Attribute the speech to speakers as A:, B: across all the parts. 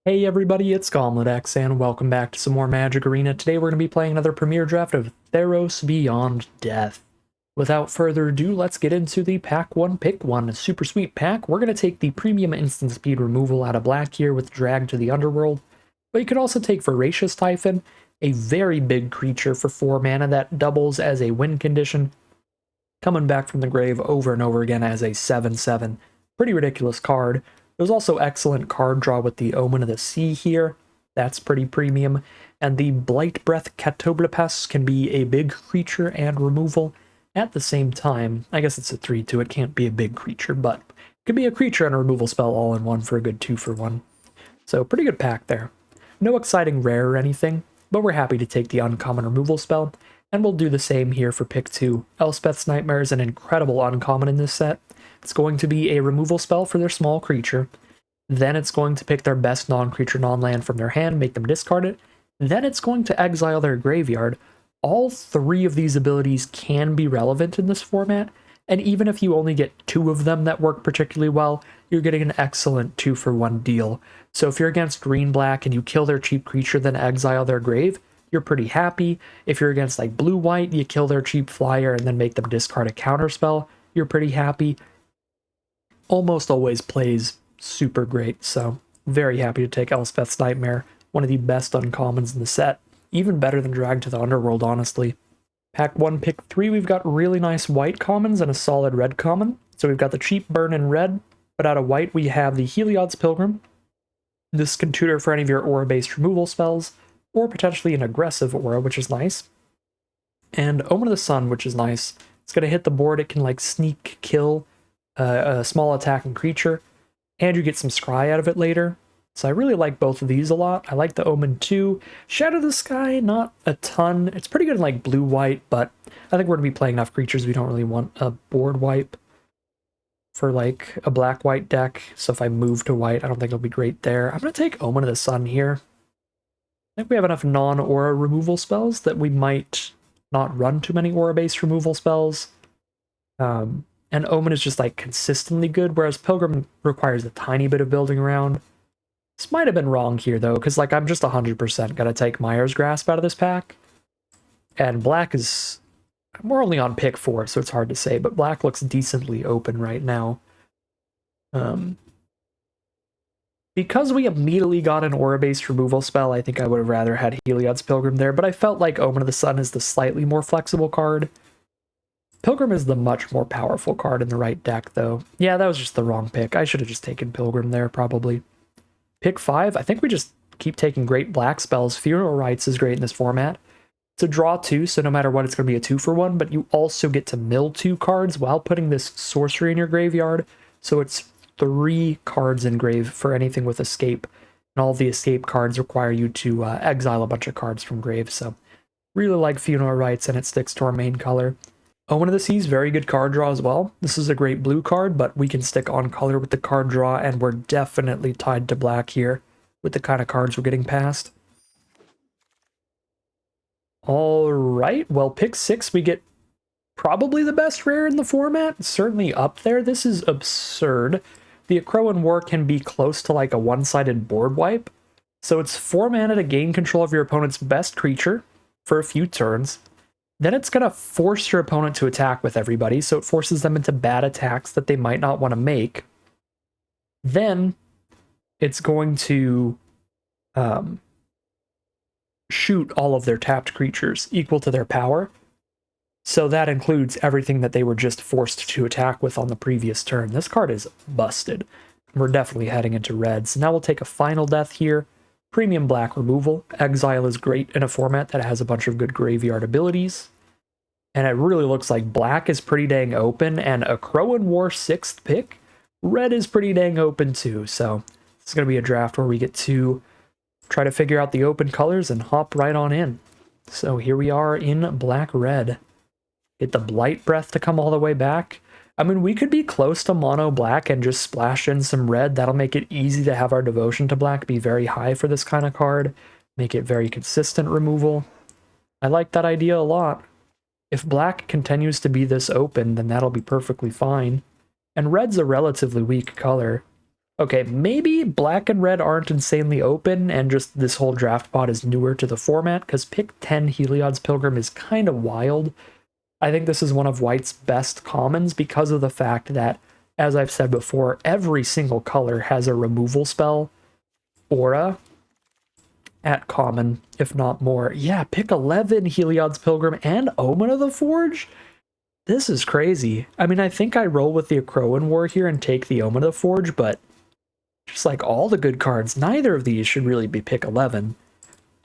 A: Hey everybody, it's GauntletX, and welcome back to some more Magic Arena. Today we're going to be playing another premiere draft of Theros Beyond Death. Without further ado, let's get into the Pack 1 Pick 1. A super sweet pack. We're going to take the premium instant speed removal out of black here with Drag to the Underworld. But you could also take Voracious Typhon, a very big creature for 4 mana that doubles as a win condition, coming back from the grave over and over again as a 7/7. Pretty ridiculous card. There's also excellent card draw with the Omen of the Sea here. That's pretty premium. And the Blight Breath Catoblepas can be a big creature and removal at the same time. I guess it's a 3/2. It can't be a big creature, but it could be a creature and a removal spell all in one for a good 2-for-1. So pretty good pack there. No exciting rare or anything, but we're happy to take the uncommon removal spell. And we'll do the same here for pick 2. Elspeth's Nightmare is an incredible uncommon in this set. It's going to be a removal spell for their small creature. Then it's going to pick their best non-creature non-land from their hand, make them discard it. Then it's going to exile their graveyard. All 3 of these abilities can be relevant in this format, and even if you only get 2 of them that work particularly well, you're getting an excellent 2-for-1 deal. So if you're against green-black and you kill their cheap creature, then exile their grave, you're pretty happy. If you're against like blue-white, you kill their cheap flyer and then make them discard a counterspell, you're pretty happy. Almost always plays super great, so very happy to take Elspeth's Nightmare, one of the best uncommons in the set, even better than Drag to the Underworld, honestly. Pack 1, pick 3, we've got really nice white commons and a solid red common. So we've got the cheap burn in red, but out of white we have the Heliod's Pilgrim. This can tutor for any of your aura-based removal spells, or potentially an aggressive aura, which is nice. And Omen of the Sun, which is nice. It's going to hit the board, it can like sneak kill a small attacking creature, and you get some scry out of it later. So I really like both of these a lot. I like the Omen too. Shadow of the Sky, not a ton. It's pretty good in like blue-white, but I think we're going to be playing enough creatures we don't really want a board wipe for like a black-white deck. So if I move to white, I don't think it'll be great there. I'm going to take Omen of the Sun here. I think we have enough non-aura removal spells that we might not run too many aura-based removal spells. And Omen is just like consistently good, whereas Pilgrim requires a tiny bit of building around. This might have been wrong here though, because like I'm just 100% gonna take Mire's Grasp out of this pack. And black is, we're only on pick 4, so it's hard to say, but black looks decently open right now. Because we immediately got an aura-based removal spell, I think I would have rather had Heliod's Pilgrim there, but I felt like Omen of the Sun is the slightly more flexible card. Pilgrim is the much more powerful card in the right deck, though. Yeah, that was just the wrong pick. I should have just taken Pilgrim there, probably. Pick 5, I think we just keep taking great black spells. Funeral Rites is great in this format. It's a draw 2, so no matter what, it's going to be a 2-for-1, but you also get to mill 2 cards while putting this sorcery in your graveyard, so it's 3 cards in grave for anything with escape, and all the escape cards require you to exile a bunch of cards from grave, so really like Funeral Rites, and it sticks to our main color. Omen of the Sea's very good card draw as well. This is a great blue card, but we can stick on color with the card draw, and we're definitely tied to black here with the kind of cards we're getting past. Alright, well, pick 6, we get probably the best rare in the format. Certainly up there. This is absurd. The Akroan War can be close to like a one-sided board wipe. So it's 4 mana to gain control of your opponent's best creature for a few turns. Then it's going to force your opponent to attack with everybody, so it forces them into bad attacks that they might not want to make. Then it's going to shoot all of their tapped creatures equal to their power. So that includes everything that they were just forced to attack with on the previous turn. This card is busted. We're definitely heading into reds. Now we'll take a final death here. Premium black removal. Exile is great in a format that has a bunch of good graveyard abilities. And it really looks like black is pretty dang open, and a Akroan War 6th pick, red is pretty dang open too. So this is going to be a draft where we get to try to figure out the open colors and hop right on in. So here we are in black-red. Get the Blight Breath to come all the way back. I mean, we could be close to mono black and just splash in some red. That'll make it easy to have our devotion to black be very high for this kind of card. Make it very consistent removal. I like that idea a lot. If black continues to be this open, then that'll be perfectly fine. And red's a relatively weak color. Okay, maybe black and red aren't insanely open, and just this whole draft pod is newer to the format, because pick 10 Heliod's Pilgrim is kind of wild. I think this is one of white's best commons because of the fact that, as I've said before, every single color has a removal spell, aura, at common, if not more. Yeah, pick 11 Heliod's Pilgrim and Omen of the Forge? This is crazy. I mean, I think I roll with the Akroan War here and take the Omen of the Forge, but just like all the good cards, neither of these should really be pick 11.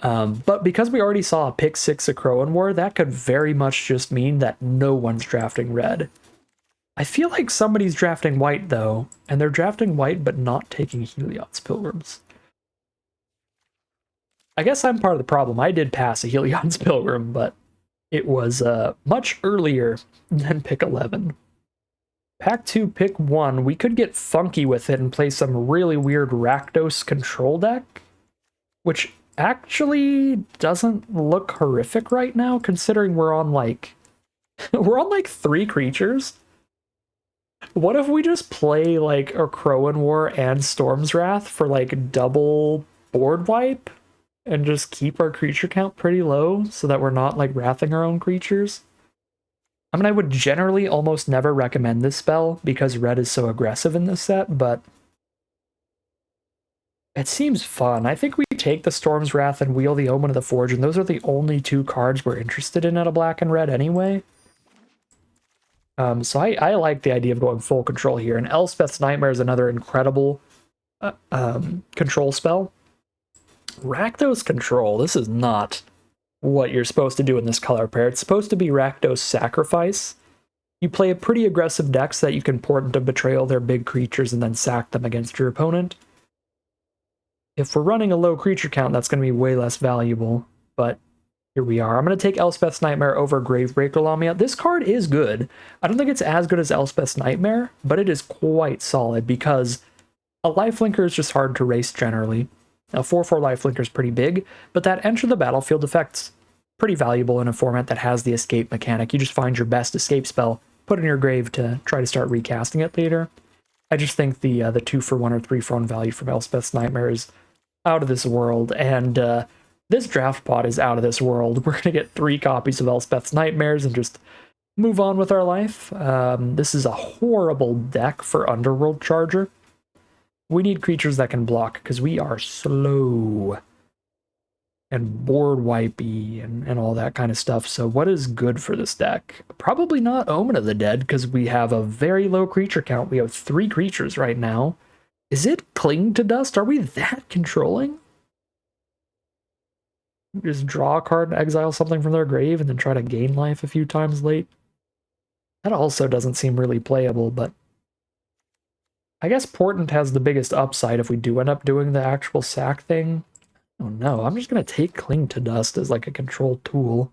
A: But because we already saw a pick 6 Akroan War, that could very much just mean that no one's drafting red. I feel like somebody's drafting white, though, and they're drafting white but not taking Heliod's Pilgrims. I guess I'm part of the problem. I did pass a Heliod's Pilgrim, but it was much earlier than pick 11. Pack 2, pick 1. We could get funky with it and play some really weird Rakdos control deck, which actually doesn't look horrific right now, considering we're on like 3 creatures. What if we just play like a Akroan War and Storm's Wrath for like double board wipe and just keep our creature count pretty low so that we're not like wrathing our own creatures? I mean, I would generally almost never recommend this spell because red is so aggressive in this set, but it seems fun. I think we take the Storm's Wrath and wheel the Omen of the Forge, and those are the only 2 cards we're interested in at a black and red anyway. So I like the idea of going full control here, and Elspeth's Nightmare is another incredible control spell. Rakdos Control, this is not what you're supposed to do in this color pair. It's supposed to be Rakdos Sacrifice. You play a pretty aggressive deck so that you can port into Betrayal their big creatures and then sack them against your opponent. If we're running a low creature count, that's going to be way less valuable, but here we are. I'm going to take Elspeth's Nightmare over Gravebreaker Lamia. This card is good. I don't think it's as good as Elspeth's Nightmare, but it is quite solid because a lifelinker is just hard to race generally. A 4/4 lifelinker is pretty big, but that enter the battlefield effect's pretty valuable in a format that has the escape mechanic. You just find your best escape spell, put it in your grave to try to start recasting it later. I just think the 2-for-1 or 3-for-1 value from Elspeth's Nightmare is out of this world, and this draft pod is out of this world. We're going to get 3 copies of Elspeth's Nightmares and just move on with our life. This is a horrible deck for Underworld Charger. We need creatures that can block because we are slow and board wipey and all that kind of stuff. So what is good for this deck? Probably not Omen of the Dead because we have a very low creature count. We have 3 creatures right now. Is it Cling to Dust? Are we that controlling? Just draw a card and exile something from their grave and then try to gain life a few times late? That also doesn't seem really playable, but I guess Portent has the biggest upside if we do end up doing the actual sack thing. Oh no, I'm just going to take Cling to Dust as like a control tool.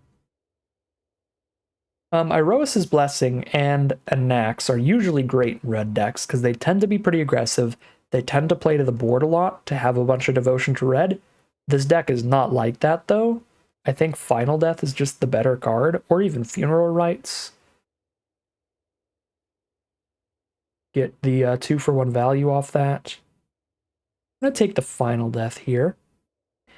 A: Iroas's Blessing and Anax are usually great in red decks because they tend to be pretty aggressive. They tend to play to the board a lot to have a bunch of devotion to red. This deck is not like that though. I think Final Death is just the better card, or even Funeral Rites. Get the 2-for-1 value off that. I'm going to take the Final Death here.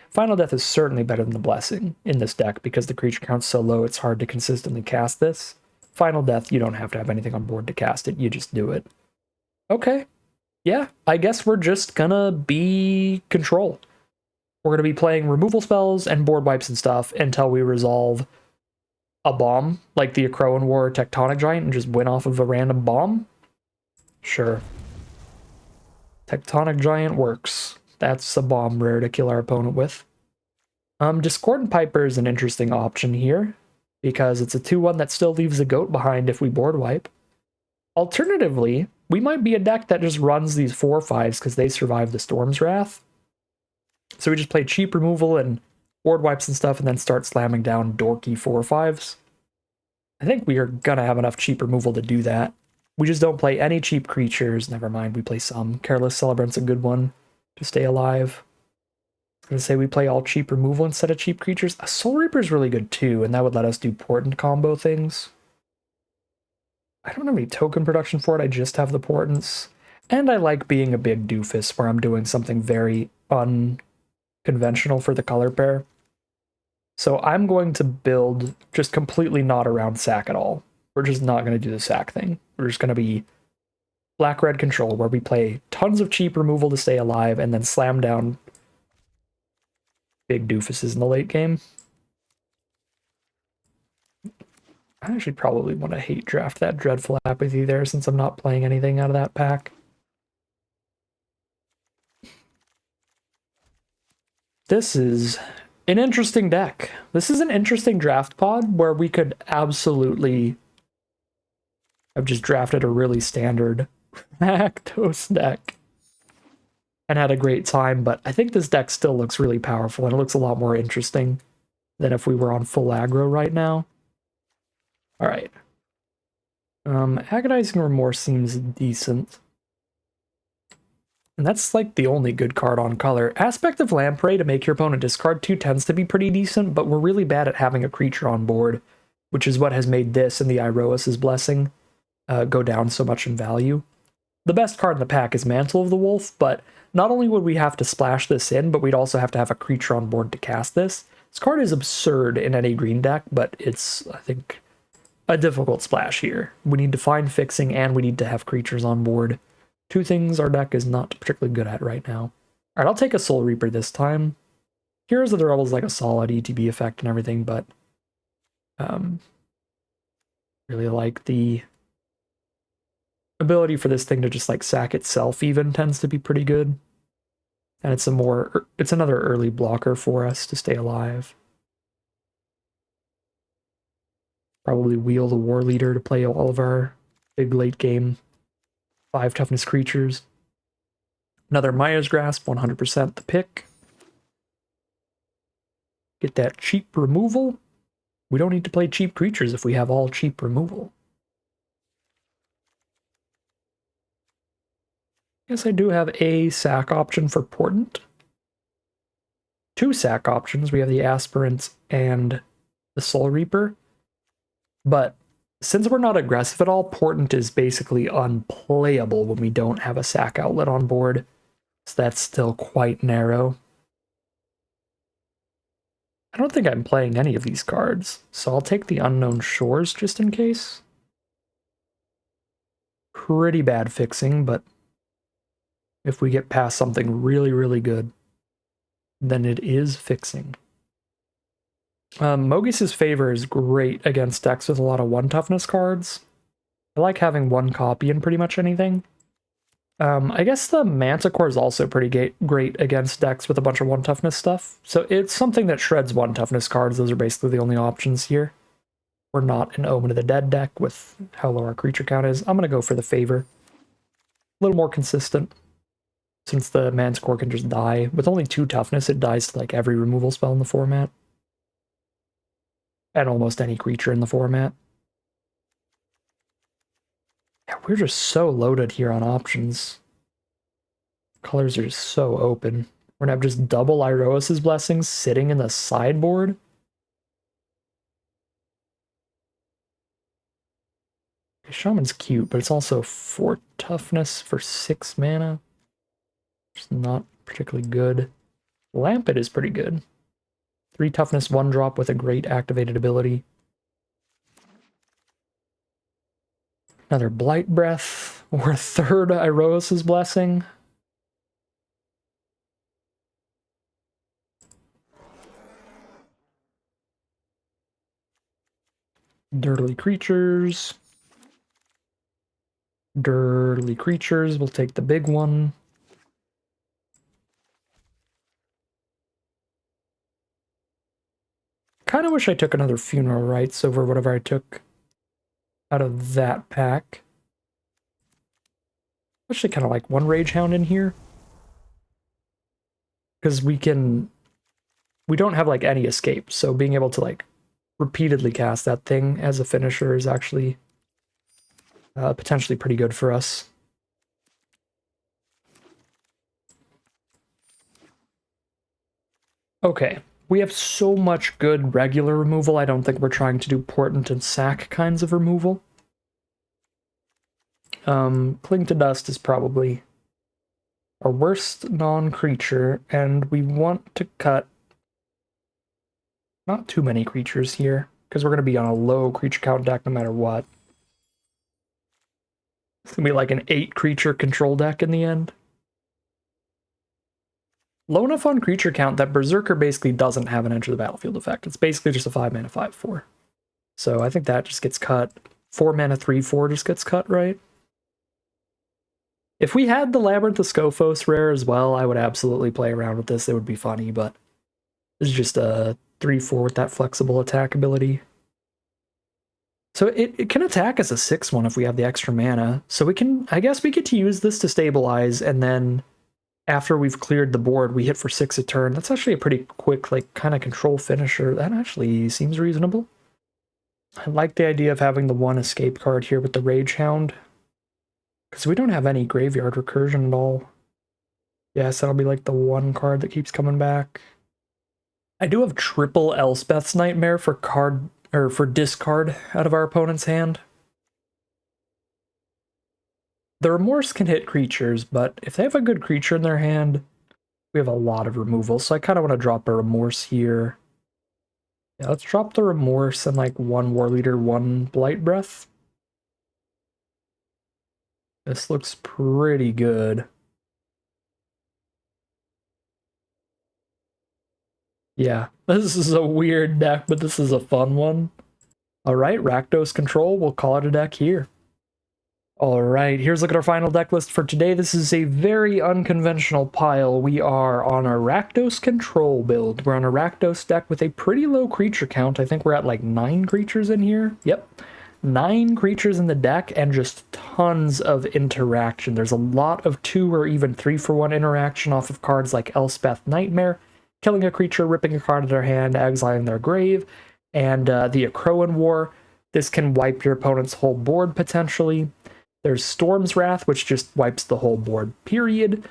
A: Final Death is certainly better than the Blessing in this deck because the creature count's so low it's hard to consistently cast this. Final Death, you don't have to have anything on board to cast it, you just do it. Okay. Yeah, I guess we're just gonna be control. We're gonna be playing removal spells and board wipes and stuff until we resolve a bomb, like the Akroan War Tectonic Giant, and just win off of a random bomb. Sure. Tectonic Giant works. That's a bomb rare to kill our opponent with. Discordant Piper is an interesting option here, because it's a 2/1 that still leaves a goat behind if we board wipe. Alternatively, we might be a deck that just runs these 4/5s because they survive the Storm's Wrath. So we just play cheap removal and board wipes and stuff and then start slamming down dorky 4/5s. I think we are gonna have enough cheap removal to do that. We just don't play any cheap creatures. Never mind, we play some. Careless Celebrant's a good one to stay alive. I was going to say we play all cheap removal instead of cheap creatures. A Soul Reaper is really good too, and that would let us do portent combo things. I don't have any token production for it, I just have the portents. And I like being a big doofus where I'm doing something very unconventional for the color pair. So I'm going to build just completely not around sack at all. We're just not going to do the sack thing. We're just going to be black-red control, where we play tons of cheap removal to stay alive and then slam down big doofuses in the late game. I actually probably want to hate draft that Dreadful Apathy there since I'm not playing anything out of that pack. This is an interesting deck. This is an interesting draft pod where we could absolutely have just drafted a really standard Rakdos deck and had a great time, but I think this deck still looks really powerful and it looks a lot more interesting than if we were on full aggro right now. All right. Agonizing Remorse seems decent. And that's like the only good card on color. Aspect of Lamprey to make your opponent discard 2 tends to be pretty decent, but we're really bad at having a creature on board, which is what has made this and the Iroas's Blessing go down so much in value. The best card in the pack is Mantle of the Wolf, but not only would we have to splash this in, but we'd also have to have a creature on board to cast this. This card is absurd in any green deck, but it's, I think, a difficult splash here. We need to find fixing and we need to have creatures on board. 2 things our deck is not particularly good at right now. Alright, I'll take a Soul Reaper this time. Heroes of the Rebel is like a solid ETB effect and everything, but really like the ability for this thing to just like sack itself even tends to be pretty good. And it's another early blocker for us to stay alive. Probably wheel the War Leader to play all of our big late game 5 toughness creatures. Another Maya's Grasp, 100% the pick. Get that cheap removal. We don't need to play cheap creatures if we have all cheap removal. Guess I do have a sack option for Portent. 2 sack options. We have the Aspirant and the Soul Reaper. But since we're not aggressive at all, Portent is basically unplayable when we don't have a sack outlet on board. So that's still quite narrow. I don't think I'm playing any of these cards, so I'll take the Unknown Shores just in case. Pretty bad fixing, but if we get past something really, really good, then it is fixing. Mogis's Favor is great against decks with a lot of 1 toughness cards. I like having 1 copy in pretty much anything. I guess the Manticore is also pretty great against decks with a bunch of 1 toughness stuff. So it's something that shreds 1 toughness cards. Those are basically the only options here. We're not an Omen of the Dead deck with how low our creature count is. I'm going to go for the Favor. A little more consistent, since the Manticore can just die. With only 2 toughness, it dies to like every removal spell in the format. And almost any creature in the format. Yeah, we're just so loaded here on options. Colors are just so open. We're gonna have just double Iroas's Blessings sitting in the sideboard. Shaman's cute, but it's also 4 toughness for 6 mana. It's not particularly good. Lampet is pretty good. 3 toughness, 1 drop with a great activated ability. Another Blight Breath, or a 3rd Iroas's Blessing. Dirtly Creatures. Dirtly Creatures, we'll take the big one. Kind of wish I took another Funeral Rites over whatever I took out of that pack. Actually kind of like 1 Rage Hound in here. Because we don't have like any escape, so being able to like repeatedly cast that thing as a finisher is actually potentially pretty good for us. Okay. We have so much good regular removal, I don't think we're trying to do Portent and Sack kinds of removal. Cling to Dust is probably our worst non-creature, and we want to cut not too many creatures here, because we're going to be on a low creature count deck no matter what. It's going to be like an 8-creature control deck in the end. Low enough on creature count that Berserker basically doesn't have an enter the battlefield effect. It's basically just a 5-mana 5/4. So I think that just gets cut. 4-mana 3/4 just gets cut, right? If we had the Labyrinth of Scophos rare as well, I would absolutely play around with this. It would be funny, but this is just a 3/4 with that flexible attack ability. So it can attack as a 6/1 if we have the extra mana. So we can, I guess we get to use this to stabilize, and then after we've cleared the board, we hit for 6 a turn. That's actually a pretty quick, like, kind of control finisher. That actually seems reasonable. I like the idea of having the 1 escape card here with the Rage Hound, because we don't have any graveyard recursion at all. Yes, that'll be like the 1 card that keeps coming back. I do have triple Elspeth's Nightmare for discard out of our opponent's hand. The Remorse can hit creatures, but if they have a good creature in their hand, we have a lot of removal, so I kind of want to drop a Remorse here. Yeah, let's drop the Remorse and like 1 War Leader, 1 Blight Breath. This looks pretty good. Yeah, this is a weird deck, but this is a fun one. Alright, Rakdos Control, we'll call it a deck here. Alright, here's a look at our final deck list for today. This is a very unconventional pile. We are on a Rakdos Control build. We're on a Rakdos deck with a pretty low creature count. I think we're at like 9 creatures in here. Yep, 9 creatures in the deck and just tons of interaction. There's a lot of 2 or even 3-for-1 interaction off of cards like Elspeth Nightmare, killing a creature, ripping a card out of their hand, exiling their grave, and the Akroan War. This can wipe your opponent's whole board potentially. There's Storm's Wrath, which just wipes the whole board, period.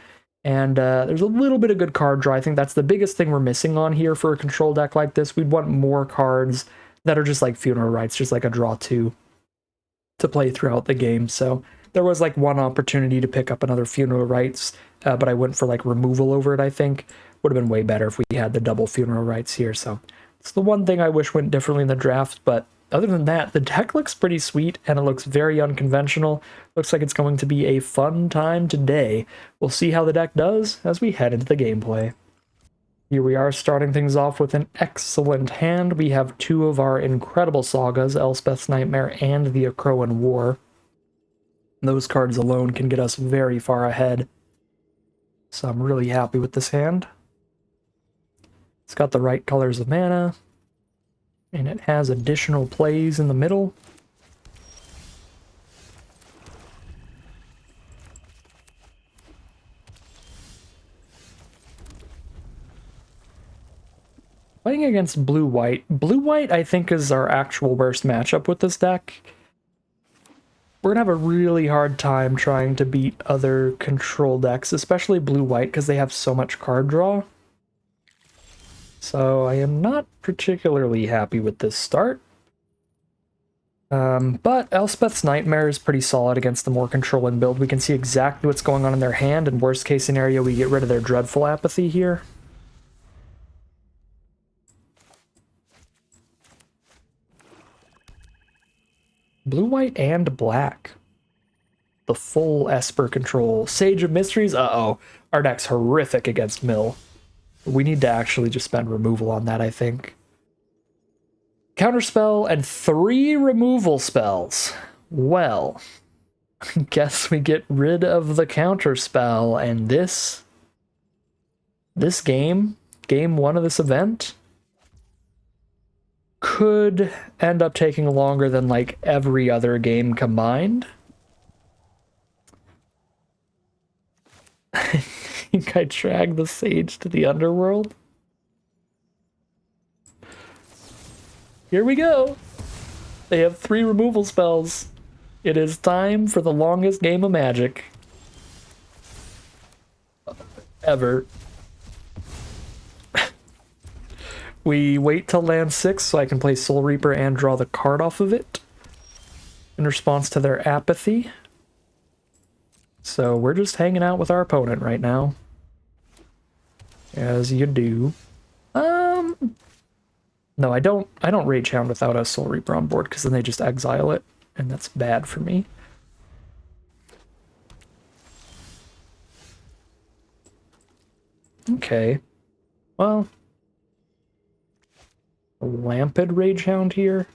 A: And there's a little bit of good card draw. I think that's the biggest thing we're missing on here for a control deck like this. We'd want more cards that are just like Funeral Rites, just like a draw 2 to play throughout the game. So there was like 1 opportunity to pick up another Funeral Rites, but I went for like removal over it, I think. Would have been way better if we had the double Funeral Rites here. So it's the one thing I wish went differently in the draft, but other than that, the deck looks pretty sweet, and it looks very unconventional. Looks like it's going to be a fun time today. We'll see how the deck does as we head into the gameplay. Here we are starting things off with an excellent hand. We have 2 of our incredible sagas, Elspeth's Nightmare and the Akroan War. Those cards alone can get us very far ahead. So I'm really happy with this hand. It's got the right colors of mana, and it has additional plays in the middle. Playing against blue-white. Blue-white, I think, is our actual worst matchup with this deck. We're gonna have a really hard time trying to beat other control decks, especially blue-white, because they have so much card draw. So I am not particularly happy with this start. But Elspeth's Nightmare is pretty solid against the more controlling build. We can see exactly what's going on in their hand, and worst case scenario, we get rid of their Dreadful Apathy here. Blue, white, and black. The full Esper control. Sage of Mysteries? Uh-oh. Our deck's horrific against Mill. We need to actually just spend removal on that, I think. Counterspell and 3 removal spells. Well, I guess we get rid of the counterspell, and this game 1 of this event, could end up taking longer than like every other game combined. I think I dragged the Sage to the Underworld. Here we go. They have 3 removal spells. It is time for the longest game of Magic ever. We wait till land 6 so I can play Soul Reaper and draw the card off of it in response to their apathy. So we're just hanging out with our opponent right now. As you do. No, I don't Rage Hound without a Soul Reaper on board, because then they just exile it, and that's bad for me. Okay. Well, a Lamped Rage Hound here.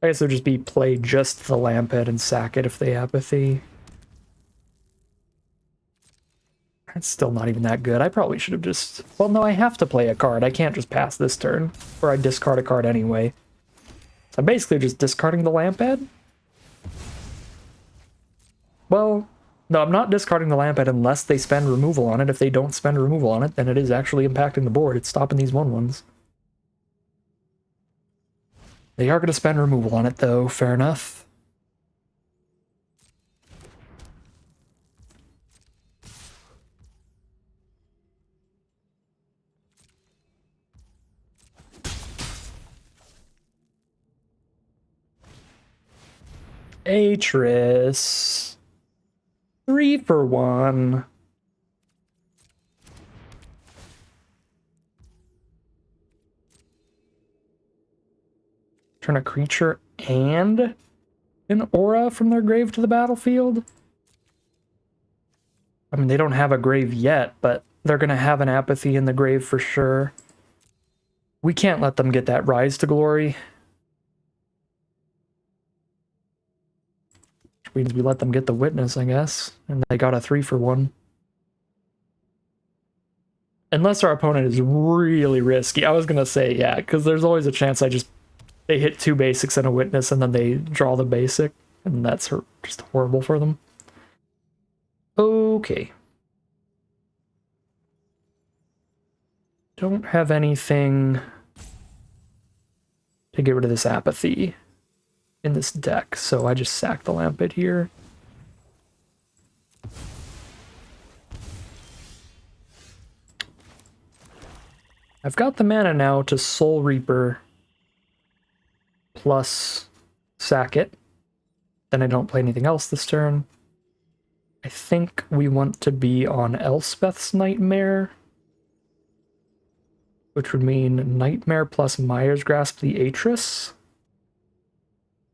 A: I guess it would just be play just the Lamped and sack it if they apathy. It's still not even that good. I probably should have just... Well, no, I have to play a card. I can't just pass this turn, or I discard a card anyway. So I'm basically just discarding the Lamped. Well, no, I'm not discarding the Lamped unless they spend removal on it. If they don't spend removal on it, then it is actually impacting the board. It's stopping these 1/1s. They are going to spend removal on it, though. Fair enough. Atris. 3 for 1. Turn a creature and an aura from their grave to the battlefield? I mean, they don't have a grave yet, but they're going to have an apathy in the grave for sure. We can't let them get that Rise to Glory. Which means we let them get the Witness, I guess. And they got a 3 for 1. Unless our opponent is really risky. I was going to say, yeah, because there's always a chance they hit 2 basics and a Witness, and then they draw the basic. And that's just horrible for them. Okay. Don't have anything to get rid of this apathy in this deck, so I just sack the Lamped here. I've got the mana now to Soul Reaper plus sack it. Then I don't play anything else this turn. I think we want to be on Elspeth's Nightmare, which would mean Nightmare plus Mire's Grasp the Atris.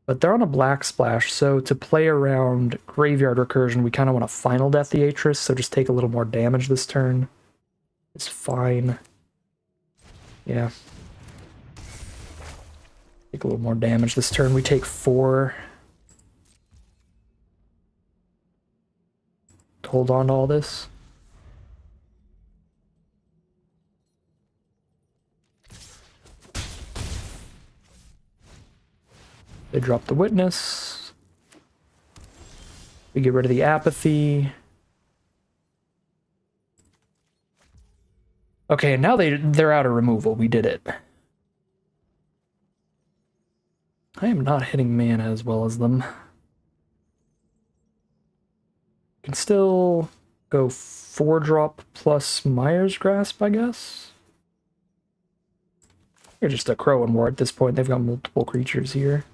A: But they're on a black splash, so to play around Graveyard Recursion, we kind of want to Final Death the Atris, so just take a little more damage this turn. It's fine. Yeah. Take a little more damage this turn. We take 4. Hold on to all this. They drop the Witness. We get rid of the apathy. Okay, now they're out of removal. We did it. I am not hitting mana as well as them. Can still go 4-drop plus Mire's Grasp, I guess. You're just a Crow and War at this point. They've got multiple creatures here.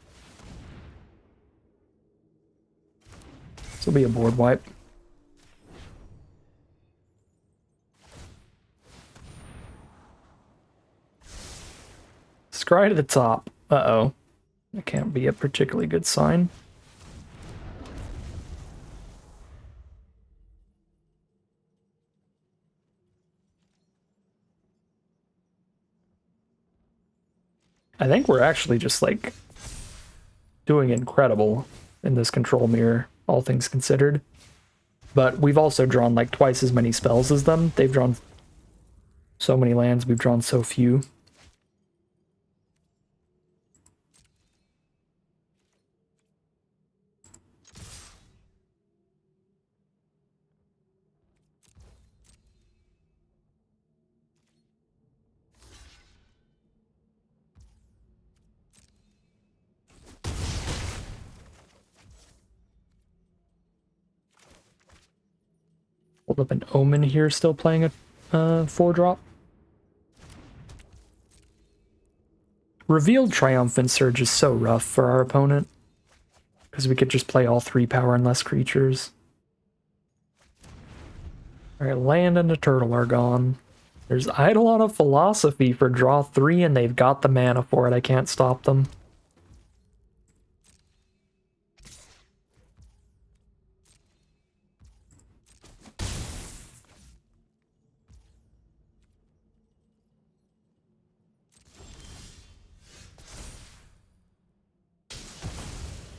A: This will be a board wipe. Scry to the top. Uh-oh. That can't be a particularly good sign. I think we're actually just, like, doing incredible in this control mirror, all things considered. But we've also drawn, like, twice as many spells as them. They've drawn so many lands, we've drawn so few. Hold up an Omen here, still playing a 4-drop. Revealed Triumphant Surge is so rough for our opponent, because we could just play all 3 power and less creatures. Alright, land and the turtle are gone. There's Eidolon of Philosophy for draw 3, and they've got the mana for it. I can't stop them.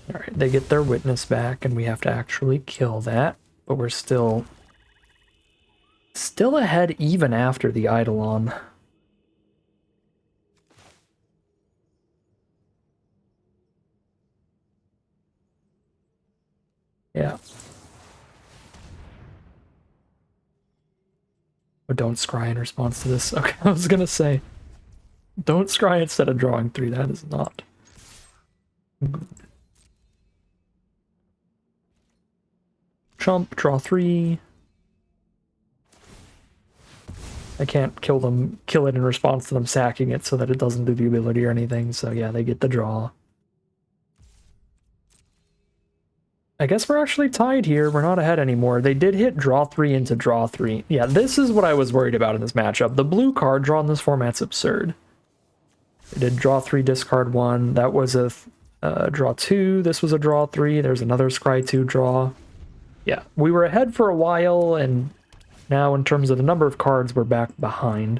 A: Alright, they get their witness back, and we have to actually kill that. But we're still ahead even after the Eidolon. Yeah. Oh, don't scry in response to this. Okay, I was gonna say, don't scry instead of drawing 3. That is not good. Chump, draw 3. I can't kill it in response to them sacking it so that it doesn't do the ability or anything, so yeah, they get the draw. I guess we're actually tied here. We're not ahead anymore. They did hit draw 3 into draw 3. Yeah, this is what I was worried about in this matchup. The blue card draw in this format's absurd. They did draw 3, discard 1. That was a draw 2. This was a draw 3. There's another scry 2 draw. Yeah, we were ahead for a while, and now in terms of the number of cards, we're back behind.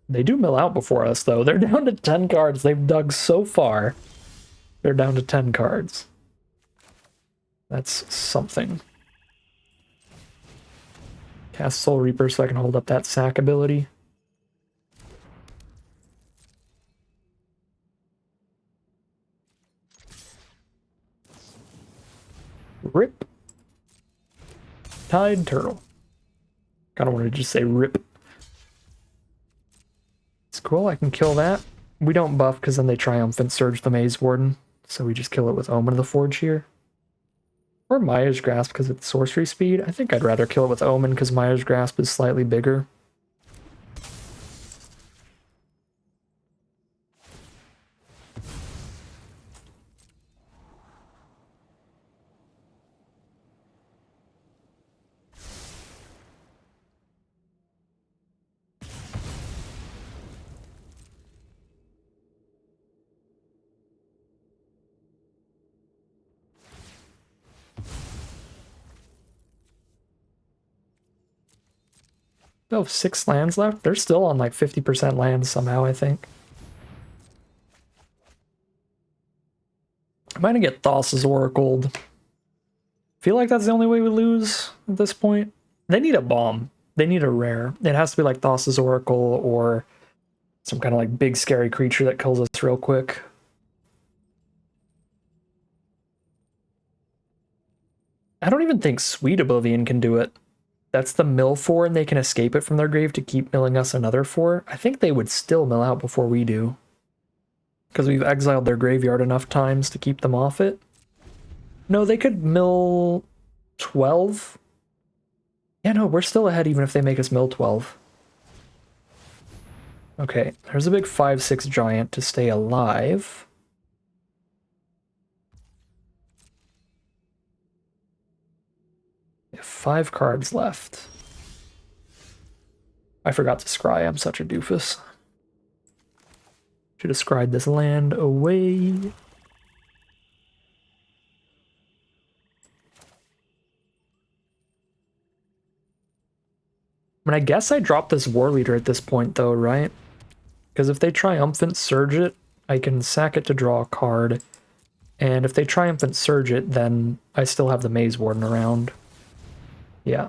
A: They do mill out before us, though. They're down to 10 cards. They've dug so far. They're down to 10 cards. That's something. Cast Soul Reaper so I can hold up that sack ability. Rip. Tide Turtle. Kinda wanted to just say rip. It's cool, I can kill that. We don't buff because then they Triumphant Surge the Maze Warden, so we just kill it with Omen of the Forge here. Or Maya's Grasp because it's sorcery speed. I think I'd rather kill it with Omen because Maya's Grasp is slightly bigger. Oh, 6 lands left? They're still on like 50% lands somehow, I think. I'm gonna get Thassa's Oracled. Feel like that's the only way we lose at this point. They need a bomb. They need a rare. It has to be like Thassa's Oracle or some kind of like big scary creature that kills us real quick. I don't even think Sweet Oblivion can do it. That's the mill 4 and they can escape it from their grave to keep milling us another 4. I think they would still mill out before we do. Because we've exiled their graveyard enough times to keep them off it. No, they could mill 12. Yeah, no, we're still ahead even if they make us mill 12. Okay, there's a big 5/6 giant to stay alive. We have 5 cards left. I forgot to scry, I'm such a doofus. Should have scried this land away. I mean, I guess I dropped this War Leader at this point though, right? Because if they Triumphant Surge it, I can sack it to draw a card. And if they Triumphant Surge it, then I still have the Maze Warden around. Yeah.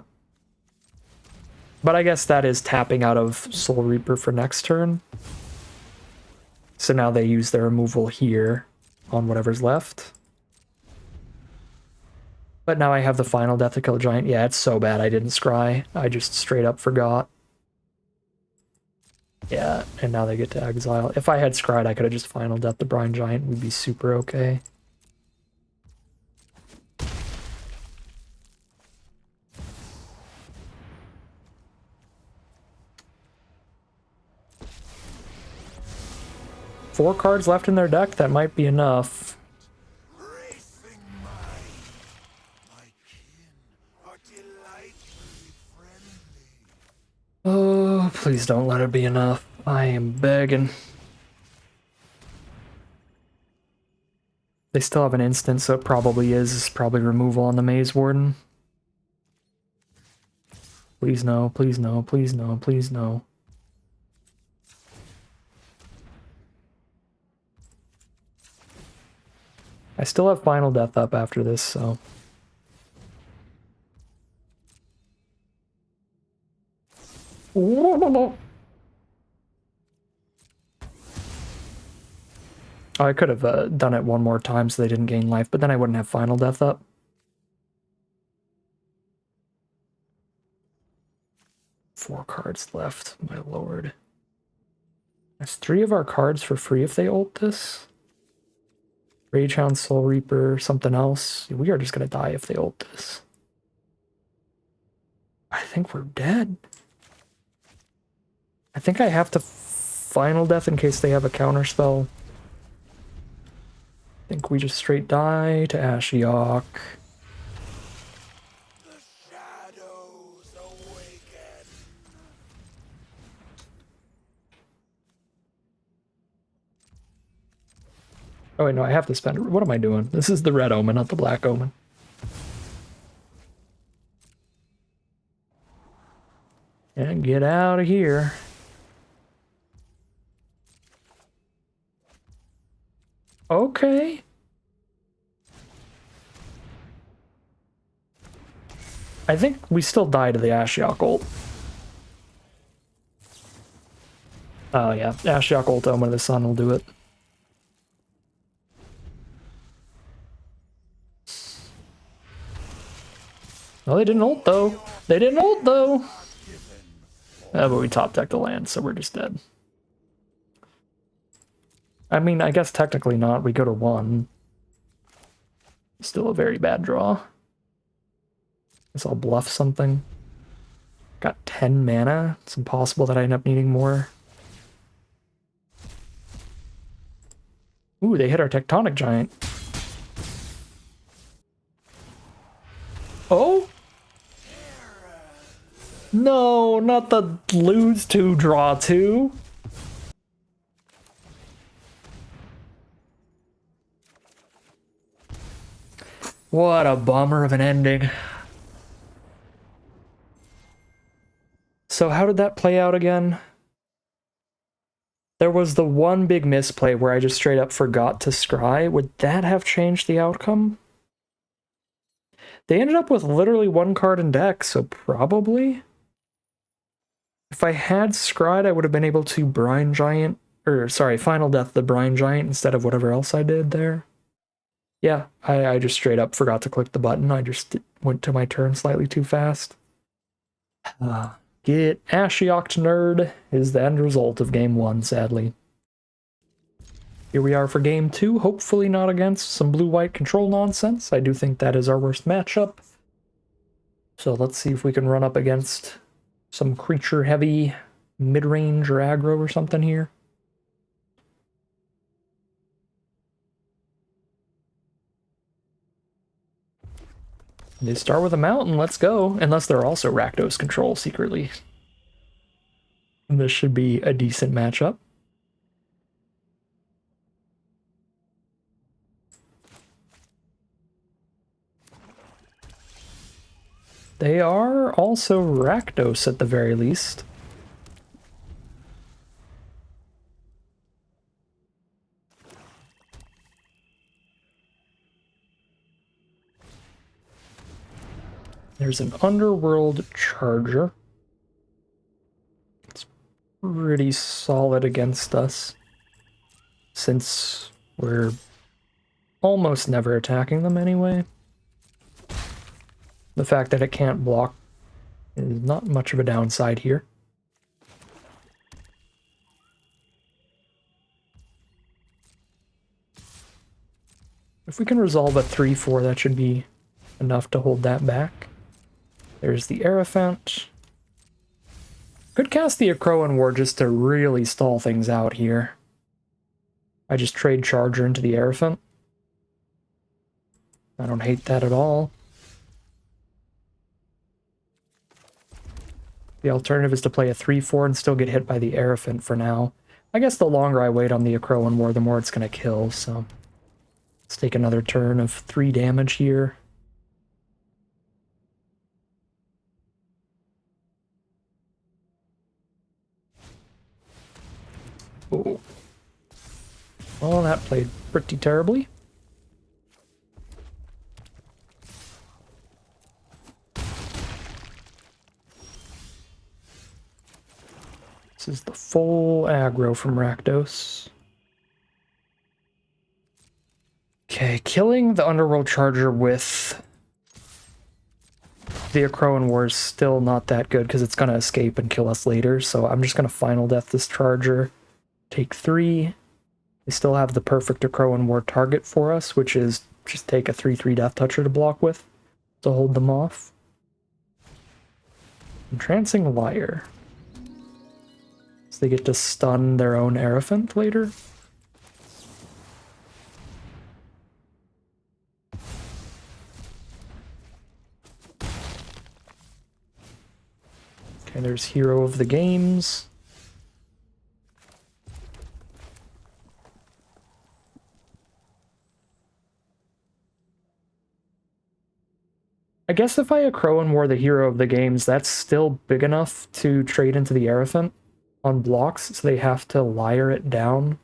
A: But I guess that is tapping out of Soul Reaper for next turn. So now they use their removal here on whatever's left. But now I have the final Death to Kill a Giant. Yeah, it's so bad I didn't scry. I just straight up forgot. Yeah, and now they get to exile. If I had scried, I could have just final Death the Brine Giant. We'd be super okay. 4 cards left in their deck, that might be enough. Oh, please don't let it be enough. I am begging. They still have an instant, so it probably is. It's probably removal on the Maze Warden. Please no, please no, please no, please no. I still have Final Death up after this, so... Oh, I could have done it one more time so they didn't gain life, but then I wouldn't have Final Death up. Four cards left, my lord. There's 3 of our cards for free if they ult this. Ragehound, Soul Reaper, something else. We are just gonna die if they ult this. I think we're dead. I think I have to Final Death in case they have a counterspell. I think we just straight die to Ashiok.
B: The shadows awaken.
A: Oh wait, no, I have to spend it. What am I doing? This is the red omen, not the black omen. And get out of here. Okay. I think we still die to the Ashiok ult. Oh yeah, Ashiok ult Omen of the Sun will do it. No, they didn't ult though. They didn't ult though. But we top deck the land, so we're just dead. I mean, I guess technically not. We go to 1. Still a very bad draw. Guess I'll bluff something. Got 10 mana. It's impossible that I end up needing more. Ooh, they hit our Tectonic Giant. Oh? No, not the lose 2, draw 2. What a bummer of an ending. So how did that play out again? There was the one big misplay where I just straight up forgot to scry. Would that have changed the outcome? They ended up with literally 1 card in deck, so probably. If I had scryed, I would have been able to Brine Giant, or sorry, Final Death the Brine Giant instead of whatever else I did there. Yeah, I just straight up forgot to click the button. I just went to my turn slightly too fast. Get Ashioked, nerd, is the end result of game 1, sadly. Here we are for game 2, hopefully not against some blue-white control nonsense. I do think that is our worst matchup. So let's see if we can run up against some creature-heavy mid-range or aggro or something here. They start with a mountain, let's go. Unless they're also Rakdos control secretly. And this should be a decent matchup. They are also Rakdos at the very least. There's an Underworld Charger. It's pretty solid against us, since we're almost never attacking them anyway. The fact that it can't block is not much of a downside here. If we can resolve a 3-4, that should be enough to hold that back. There's the Aerophant. Could cast the Akroan War just to really stall things out here. I just trade Charger into the Aerophant. I don't hate that at all. The alternative is to play a 3-4 and still get hit by the Aerophant for now. I guess the longer I wait on the Acroan War, the more it's going to kill, so... Let's take another turn of 3 damage here. Oh. Well, that played pretty terribly. This is the full aggro from Rakdos. Okay, killing the Underworld Charger with the Acroan War is still not that good because it's going to escape and kill us later, so I'm just going to Final Death this Charger. Take 3. They still have the perfect Acroan War target for us, which is just take a 3/3 Death Toucher to block with to hold them off. Entrancing Liar. So they get to stun their own Aerophant later. Okay, there's Hero of the Games. I guess if I Acroan War the Hero of the Games, that's still big enough to trade into the Aerophant on blocks, so they have to Liar it down.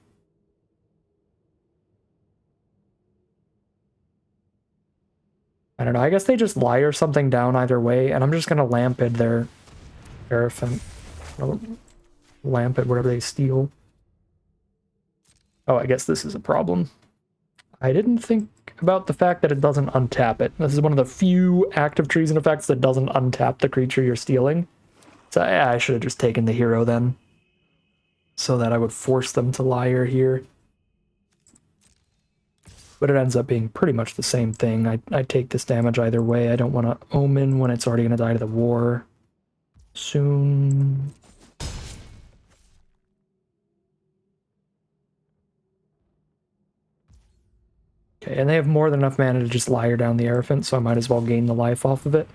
A: I don't know, I guess they just Liar something down either way, and I'm just gonna Lampid their Aerophant. Lampid whatever they steal. Oh, I guess this is a problem. I didn't think about the fact that it doesn't untap it. This is one of the few active treason effects that doesn't untap the creature you're stealing. So yeah, I should have just taken the hero then. So that I would force them to Liar here. But it ends up being pretty much the same thing. I take this damage either way. I don't want to Omen when it's already going to die to the war soon. Okay, and they have more than enough mana to just Liar down the Aerophant, so I might as well gain the life off of it.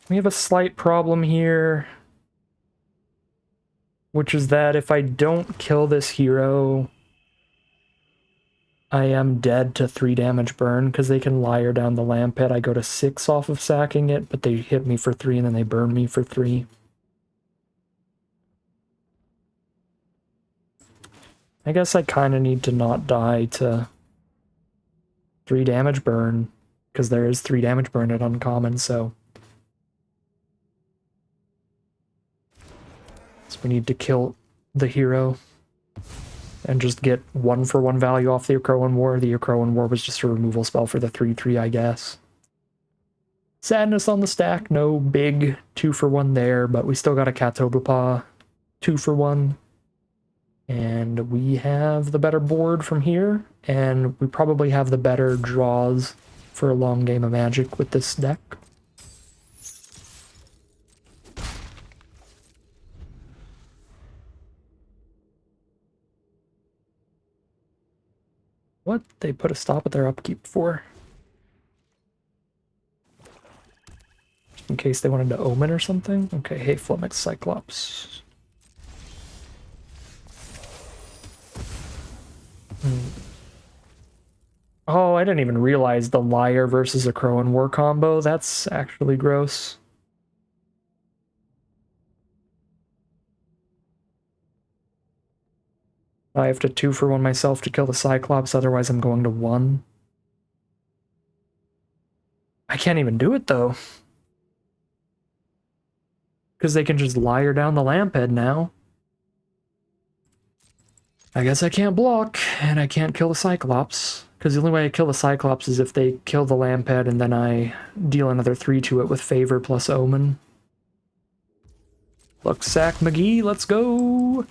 A: We have a slight problem here, which is that if I don't kill this hero, I am dead to 3 damage burn, because they can Liar down the Lampit. I go to 6 off of sacking it, but they hit me for 3 and then they burn me for 3. I guess I kind of need to not die to 3 damage burn, because there is 3 damage burn at uncommon, so... So we need to kill the hero and just get 1-for-1 value off the Acroan War. The Acroan War was just a removal spell for the 3/3, I guess. Sadness on the stack, no big 2-for-1 there, but we still got a Katobupa 2-for-1. And we have the better board from here, and we probably have the better draws for a long game of Magic with this deck. What? They put a stop at their upkeep for? Just in case they wanted to Omen or something? Okay, hey, Flummox Cyclops. Oh, I didn't even realize the Liar versus Acroan War combo. That's actually gross. I have to 2-for-1 myself to kill the Cyclops, otherwise I'm going to 1. I can't even do it, though. Because they can just Liar down the Lamphead now. I guess I can't block, and I can't kill the Cyclops. Because the only way I kill the Cyclops is if they kill the Lamphead and then I deal another 3 to it with Favor plus Omen. Look, Sack McGee, let's go!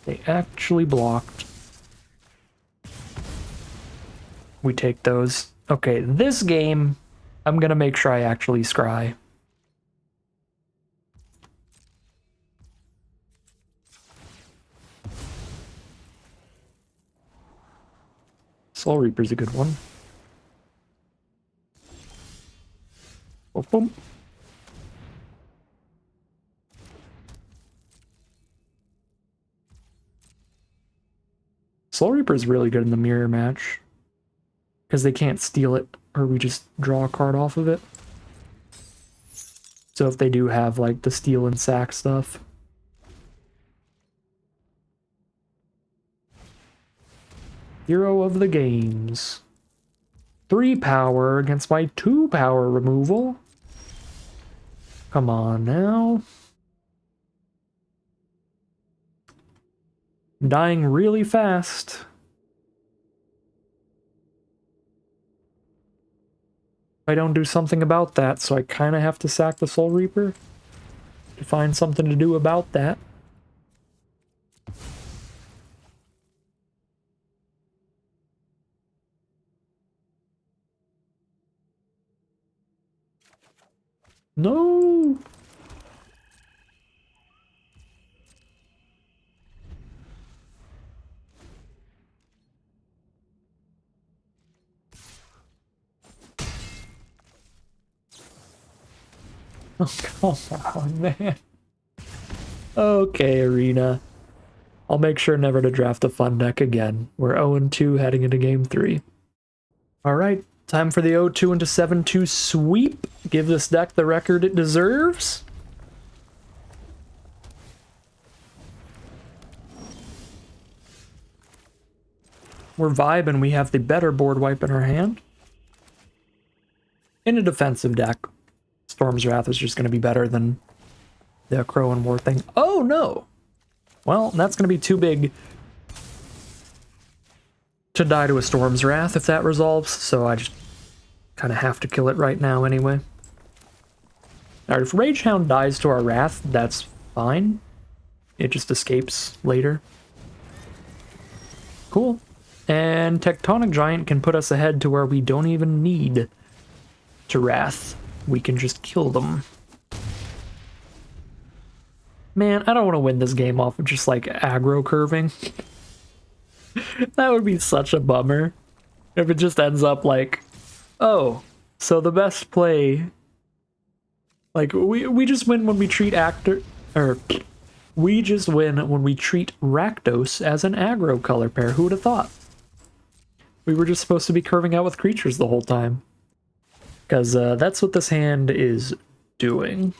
A: They actually blocked. We take those. Okay, this game, I'm gonna make sure I actually scry. Soul Reaper's a good one. Boom, boom. Soul Reaper's really good in the mirror match. Because they can't steal it, or we just draw a card off of it. So if they do have, like, the steal and sack stuff. Hero of the games. 3 power against my 2 power removal. Come on now. I'm dying really fast. I don't do something about that, so I kind of have to sack the Soul Reaper to find something to do about that. No! Oh, come on, man. Okay, Arena. I'll make sure never to draft a fun deck again. We're 0-2 heading into game 3. Alright, time for the 0-2 into 7-2 sweep. Give this deck the record it deserves. We're vibing, we have the better board wipe in our hand. In a defensive deck, Storm's Wrath is just going to be better than the Crow and War thing. Oh no! Well, that's going to be too big to die to a Storm's Wrath if that resolves, so I just kind of have to kill it right now anyway. Alright, if Ragehound dies to our Wrath, that's fine. It just escapes later. Cool. And Tectonic Giant can put us ahead to where we don't even need to Wrath. We can just kill them. Man, I don't want to win this game off of just like aggro curving. That would be such a bummer if it just ends up like, oh, so the best play, like we just win when we treat we just win when we treat Rakdos as an aggro color pair. Who would have thought? We were just supposed to be curving out with creatures the whole time. Because that's what this hand is doing.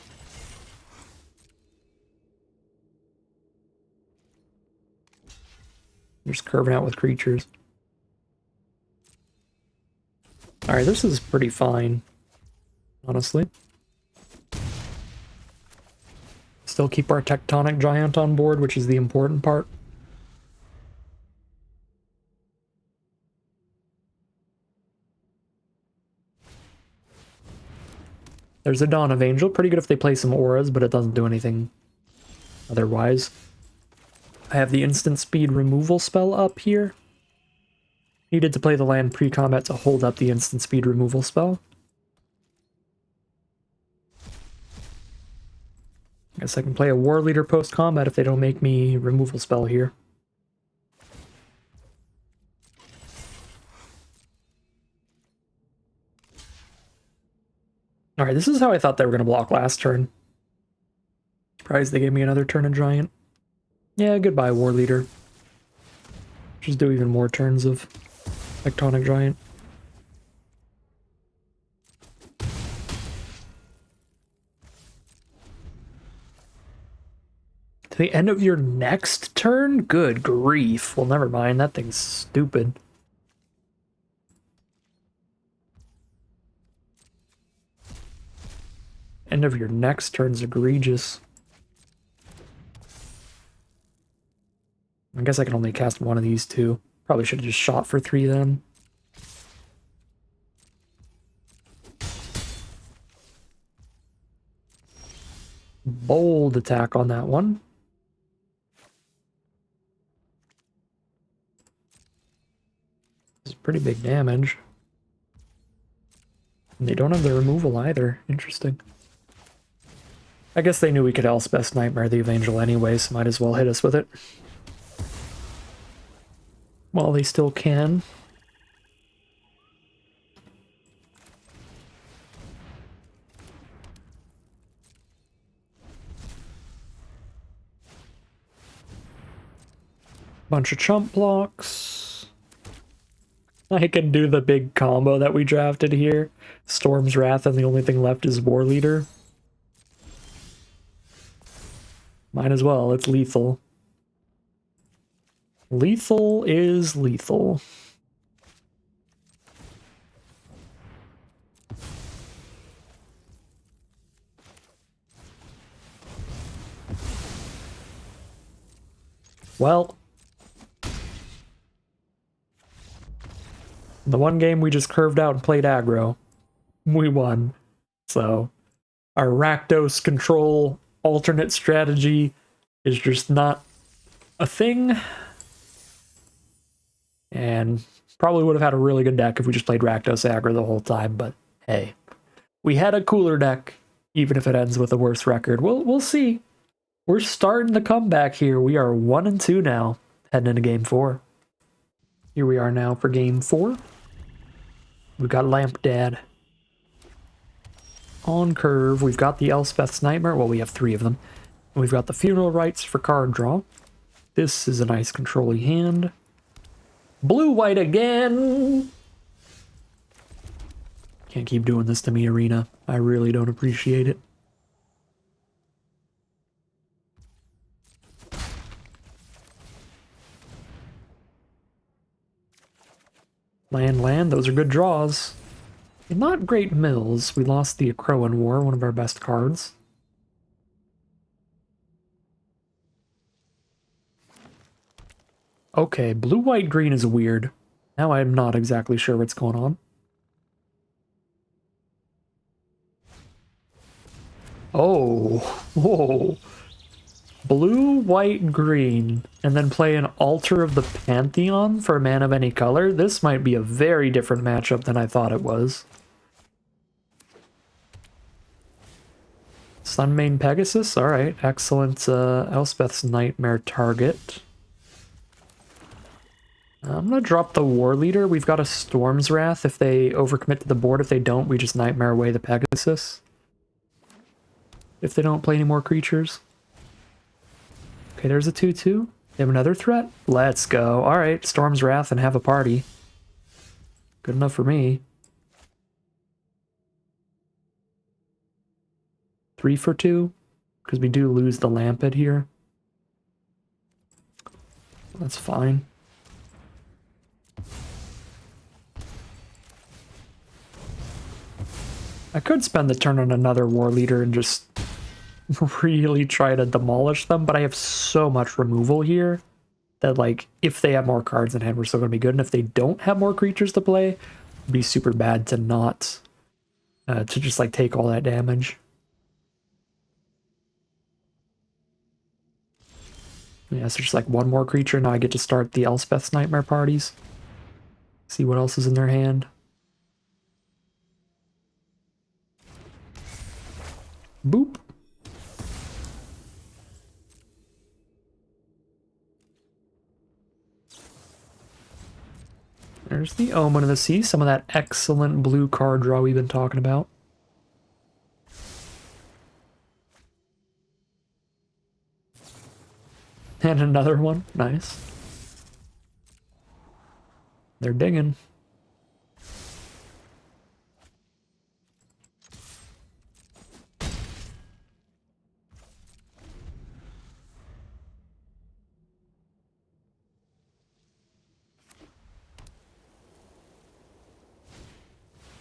A: Just curving out with creatures. Alright, this is pretty fine, honestly. Still keep our Tectonic Giant on board, which is the important part. There's a Dawn of Angel. Pretty good if they play some auras, but it doesn't do anything otherwise. I have the instant speed removal spell up here. Needed to play the land pre-combat to hold up the instant speed removal spell. Guess I can play a War Leader post-combat if they don't make me removal spell here. Alright, this is how I thought they were going to block last turn. Surprised they gave me another turn of Giant. Yeah, goodbye, War Leader. Just do even more turns of Tectonic Giant. To the end of your next turn? Good grief. Well, never mind. That thing's stupid. End of your next turn's egregious. I guess I can only cast one of these two. Probably should have just shot for 3 then. Bold attack on that one. pretty big damage. And they don't have the removal either. Interesting. I guess they knew we could Elspeth's Nightmare the Evangel anyway, so might as well hit us with it. While they still can. Bunch of chump blocks. I can do the big combo that we drafted here. Storm's Wrath, and the only thing left is War Leader. Might as well, it's lethal. Lethal is lethal. Well, the one game we just curved out and played aggro, we won. So, our Rakdos control alternate strategy is just not a thing. And probably would have had a really good deck if we just played Rakdos aggro the whole time, but hey. We had a cooler deck, even if it ends with a worse record. We'll see. We're starting the comeback here. We are 1-2 now, heading into game 4. Here we are now for game 4. We've got Lamp Dad. On curve, we've got the Elspeth's Nightmare. Well, we have 3 of them. And we've got the Funeral Rites for card draw. This is a nice control-y hand. Blue-white again! Can't keep doing this to me, Arena. I really don't appreciate it. Land, those are good draws. Not great mills. We lost the Akroan War, one of our best cards. Okay, blue, white, green is weird. Now I'm not exactly sure what's going on. Oh, whoa. Blue, white, green, and then play an Altar of the Pantheon for a man of any color? This might be a very different matchup than I thought it was. Sunmane Pegasus? Alright, excellent Elspeth's Nightmare target. I'm gonna drop the War Leader. We've got a Storm's Wrath if they overcommit to the board. If they don't, we just Nightmare away the Pegasus. If they don't play any more creatures. Okay, there's a 2-2. They have another threat? Let's go. Alright, Storm's Wrath and have a party. Good enough for me. 3 for 2, because we do lose the Lampet here. That's fine. I could spend the turn on another War Leader and just really try to demolish them, but I have so much removal here that, like, if they have more cards in hand, we're still going to be good, and if they don't have more creatures to play, it'd be super bad to not, to just, like, take all that damage. Yeah, so just, like, one more creature, now I get to start the Elspeth's Nightmare parties. See what else is in their hand. Boop. There's the Omen of the Sea, some of that excellent blue card draw we've been talking about. And another one, nice. They're digging.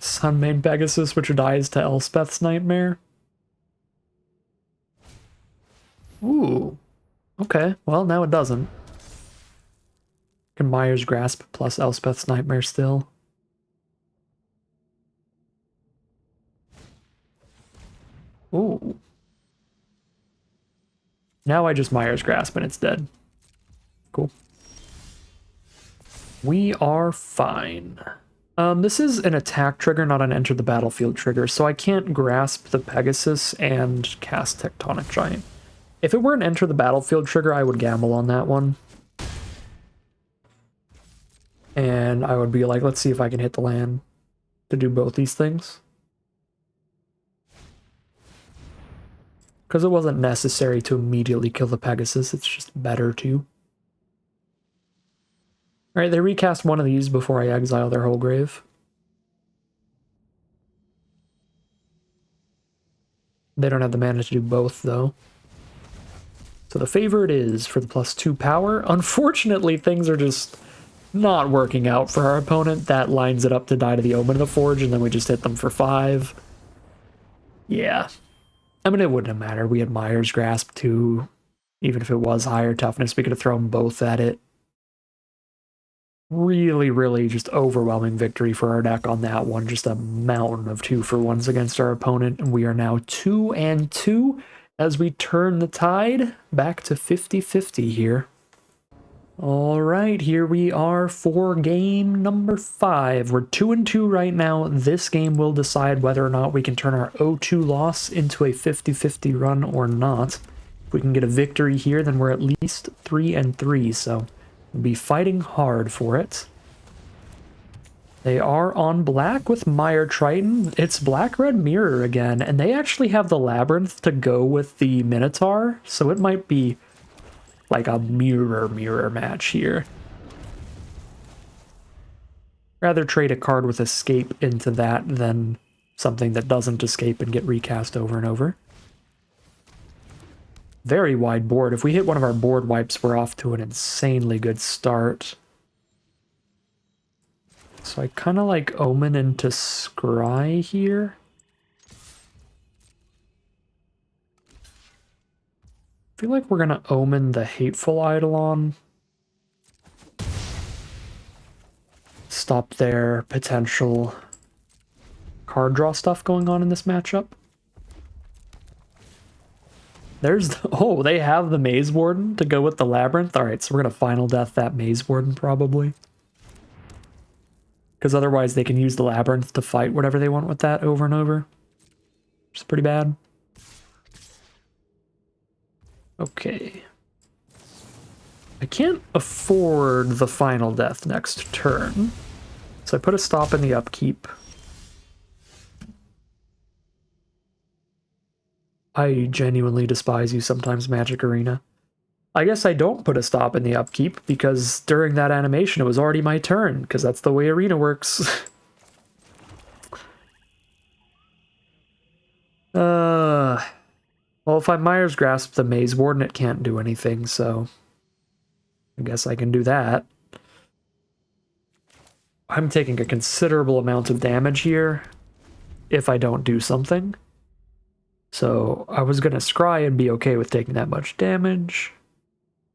A: Sunmane Pegasus, which dies to Elspeth's Nightmare. Ooh. Okay, well, now it doesn't. Can Myers Grasp plus Elspeth's Nightmare still. Ooh. Now I just Myers Grasp and it's dead. Cool. We are fine. This is an attack trigger, not an enter the battlefield trigger, so I can't grasp the Pegasus and cast Tectonic Giant. If it were an enter the battlefield trigger, I would gamble on that one. And I would be like, let's see if I can hit the land to do both these things. Because it wasn't necessary to immediately kill the Pegasus, it's just better to. Alright, they recast one of these before I exile their whole grave. They don't have the mana to do both, though. So the favorite is for the +2 power. Unfortunately, things are just not working out for our opponent. That lines it up to die to the Omen of the Forge, and then we just hit them for 5. Yeah. I mean, it wouldn't have mattered. We had Myers Grasp, too. Even if it was higher toughness, we could have thrown both at it. Really, really just overwhelming victory for our deck on that one. Just a mountain of 2-for-1s against our opponent. And we are now 2-2 as we turn the tide back to 50-50 here. All right, here we are for game number 5. We're 2-2 right now. This game will decide whether or not we can turn our 0-2 loss into a 50-50 run or not. If we can get a victory here, then we're at least 3-3, so we'll be fighting hard for it. They are on black with Mire Triton. It's black-red mirror again, and they actually have the Labyrinth to go with the Minotaur, so it might be like a mirror match here. Rather trade a card with escape into that than something that doesn't escape and get recast over and over. Very wide board. If we hit one of our board wipes, we're off to an insanely good start. So I kind of like Omen into Scry here. I feel like we're going to Omen the Hateful Eidolon. Stop their potential card draw stuff going on in this matchup. There's the, oh, they have the Maze Warden to go with the Labyrinth. All right, so we're going to Final Death that Maze Warden probably. Because otherwise they can use the Labyrinth to fight whatever they want with that over and over. Which is pretty bad. Okay. I can't afford the Final Death next turn. So I put a stop in the upkeep. I genuinely despise you sometimes, Magic Arena. I guess I don't put a stop in the upkeep, because during that animation it was already my turn, because that's the way Arena works. Well, if I Myers Grasp the Maze Warden, it can't do anything, so I guess I can do that. I'm taking a considerable amount of damage here if I don't do something. So I was going to scry and be okay with taking that much damage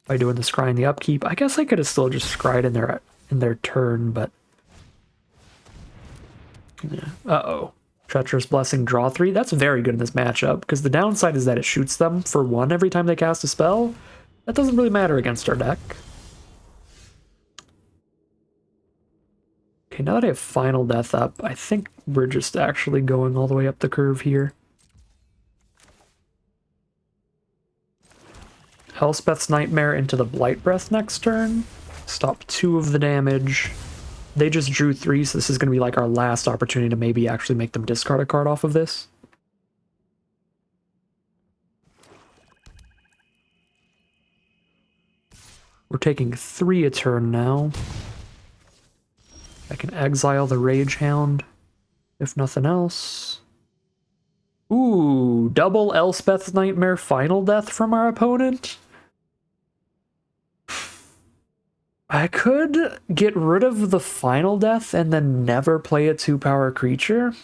A: by doing the scry in the upkeep. I guess I could have still just scryed in their turn, but yeah. Uh-oh. Treacherous Blessing, draw 3. That's very good in this matchup, because the downside is that it shoots them for 1 every time they cast a spell. That doesn't really matter against our deck. Okay, now that I have Final Death up, I think we're just actually going all the way up the curve here. Elspeth's Nightmare into the Blight Breath next turn. Stop 2 of the damage. They just drew 3, so this is going to be like our last opportunity to maybe actually make them discard a card off of this. We're taking 3 a turn now. I can exile the Rage Hound, if nothing else. Ooh, double Elspeth's Nightmare Final Death from our opponent? I could get rid of the Final Death and then never play a 2-power creature.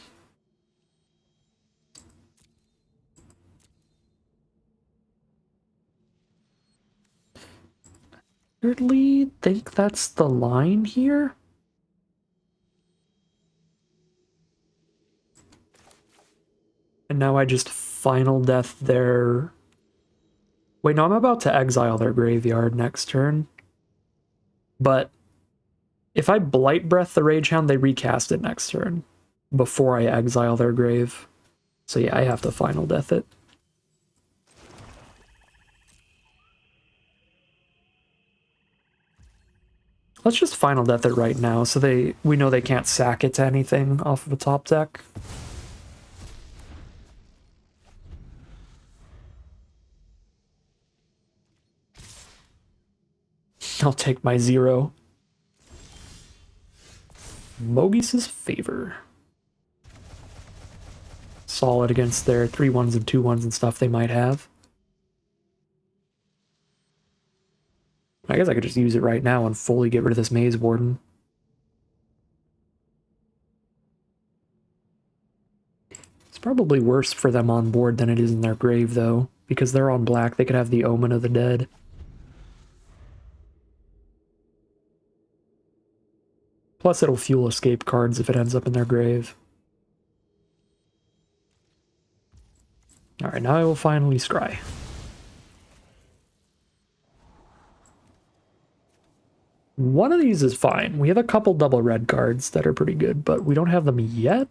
A: Weirdly think that's the line here. And now I just Final Death their... Wait, no, I'm about to exile their graveyard next turn. But If I Blight Breath the Ragehound, they recast it next turn before I exile their grave. So yeah, I have to Final Death it. Let's just Final Death it right now so we know they can't sack it to anything off of the top deck. I'll take my 0. Mogis's Favor. Solid against their 3/1s and 2/1s and stuff they might have. I guess I could just use it right now and fully get rid of this Maze Warden. It's probably worse for them on board than it is in their grave, though, because they're on black. They could have the Omen of the Dead. Plus, it'll fuel escape cards if it ends up in their grave. Alright, now I will finally scry. One of these is fine. We have a couple double red cards that are pretty good, but we don't have them yet.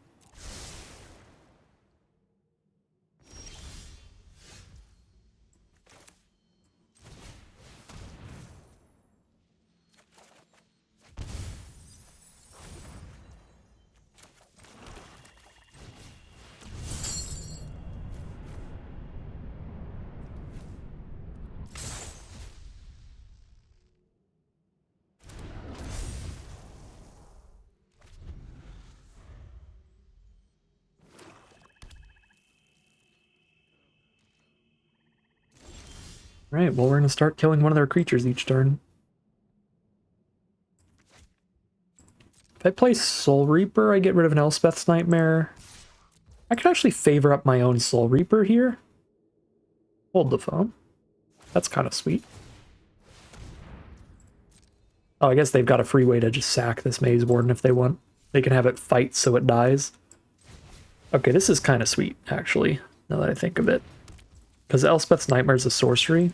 A: Right, well, we're going to start killing one of their creatures each turn. If I play Soul Reaper, I get rid of an Elspeth's Nightmare. I could actually favor up my own Soul Reaper here. Hold the phone. That's kind of sweet. Oh, I guess they've got a free way to just sack this Maze Warden if they want. They can have it fight so it dies. Okay, this is kind of sweet, actually, now that I think of it. Because Elspeth's Nightmare is a sorcery.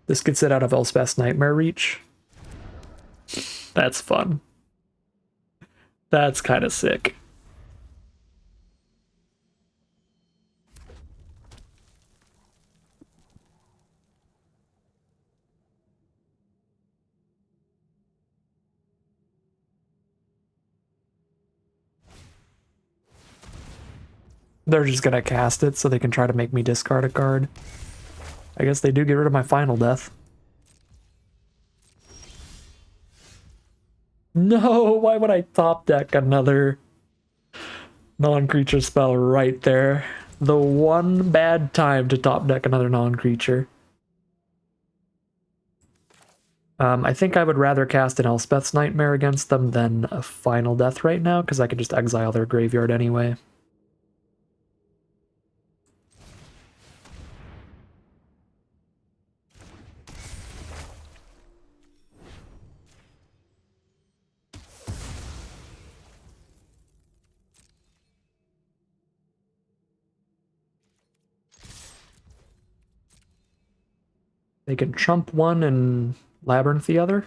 A: This gets it out of Elspeth's Nightmare reach. That's fun. That's kind of sick. They're just gonna cast it so they can try to make me discard a card. I guess they do get rid of my Final Death. No, why would I top deck another non-creature spell right there? The one bad time to top deck another non-creature. I think I would rather cast an Elspeth's Nightmare against them than a Final Death right now, because I could just exile their graveyard anyway. They can trump one and labyrinth the other.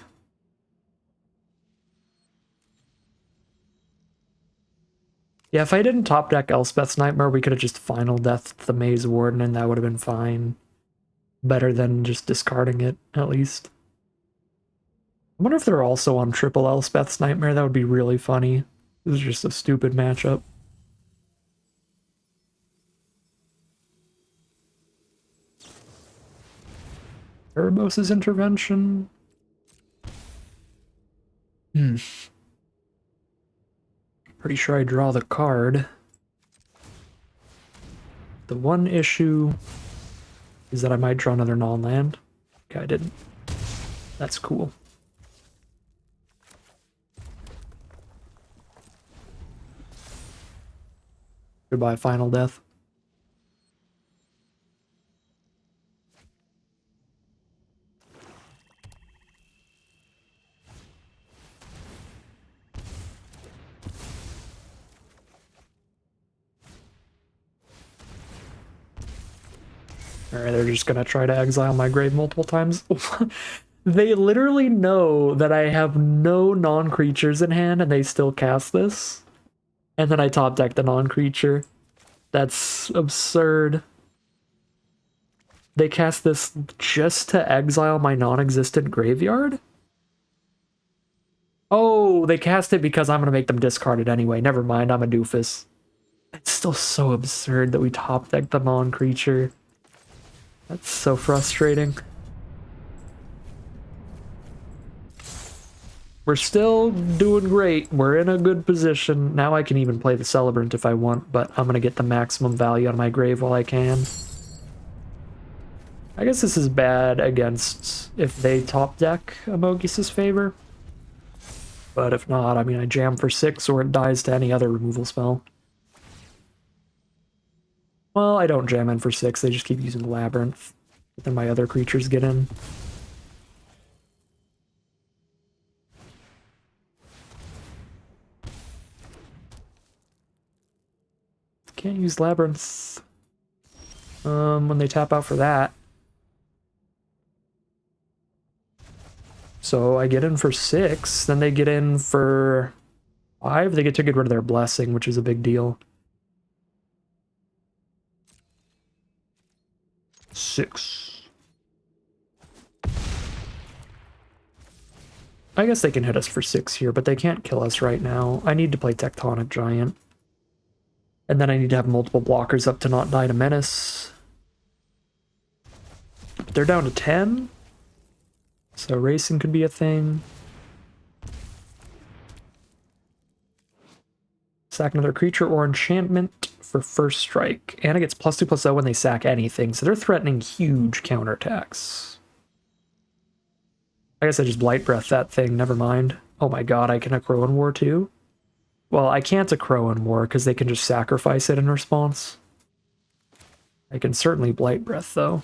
A: Yeah, if I didn't top deck Elspeth's Nightmare, we could have just Final Deathed the Maze Warden and that would have been fine. Better than just discarding it, at least. I wonder if they're also on triple Elspeth's Nightmare. That would be really funny. This is just a stupid matchup. Erebos' Intervention. Pretty sure I draw the card. The one issue is that I might draw another non-land. Okay, I didn't. That's cool. Goodbye, Final Death. Alright, they're just gonna try to exile my grave multiple times. They literally know that I have no non-creatures in hand and they still cast this. And then I top deck the non-creature. That's absurd. They cast this just to exile my non-existent graveyard? Oh, they cast it because I'm going to make them discard it anyway. Never mind, I'm a doofus. It's still so absurd that we top deck the non-creature. That's so frustrating. We're still doing great. We're in a good position. Now I can even play the Celebrant if I want, but I'm going to get the maximum value out of my grave while I can. I guess this is bad against if they top deck Amogus' favor. But if not, I mean, I jam for 6 or it dies to any other removal spell. Well, I don't jam in for 6, they just keep using the Labyrinth. But then my other creatures get in. Can't use Labyrinth when they tap out for that. So I get in for 6, then they get in for 5. They get to get rid of their Blessing, which is a big deal. 6. I guess they can hit us for 6 here, but they can't kill us right now. I need to play Tectonic Giant. And then I need to have multiple blockers up to not die to Menace. But they're down to 10. So racing could be a thing. Sack another creature or enchantment for first strike. And it gets +2/+0 when they sack anything, so they're threatening huge counterattacks. I guess I just Blight Breath that thing, never mind. Oh my god, I can Accro in War too? Well, I can't Accro in War because they can just sacrifice it in response. I can certainly Blight Breath though.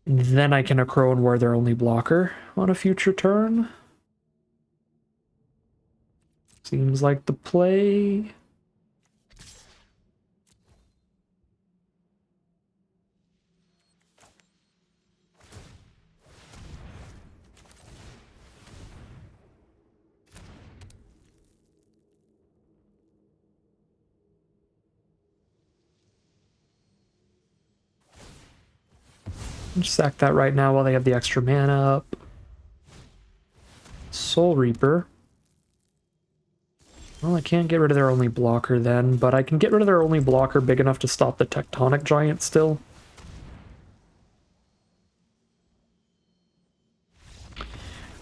A: And then I can Accro in War their only blocker on a future turn. Seems like the play. Just sack that right now while they have the extra mana up. Soul Reaper. Well, I can't get rid of their only blocker then, but I can get rid of their only blocker big enough to stop the Tectonic Giant still.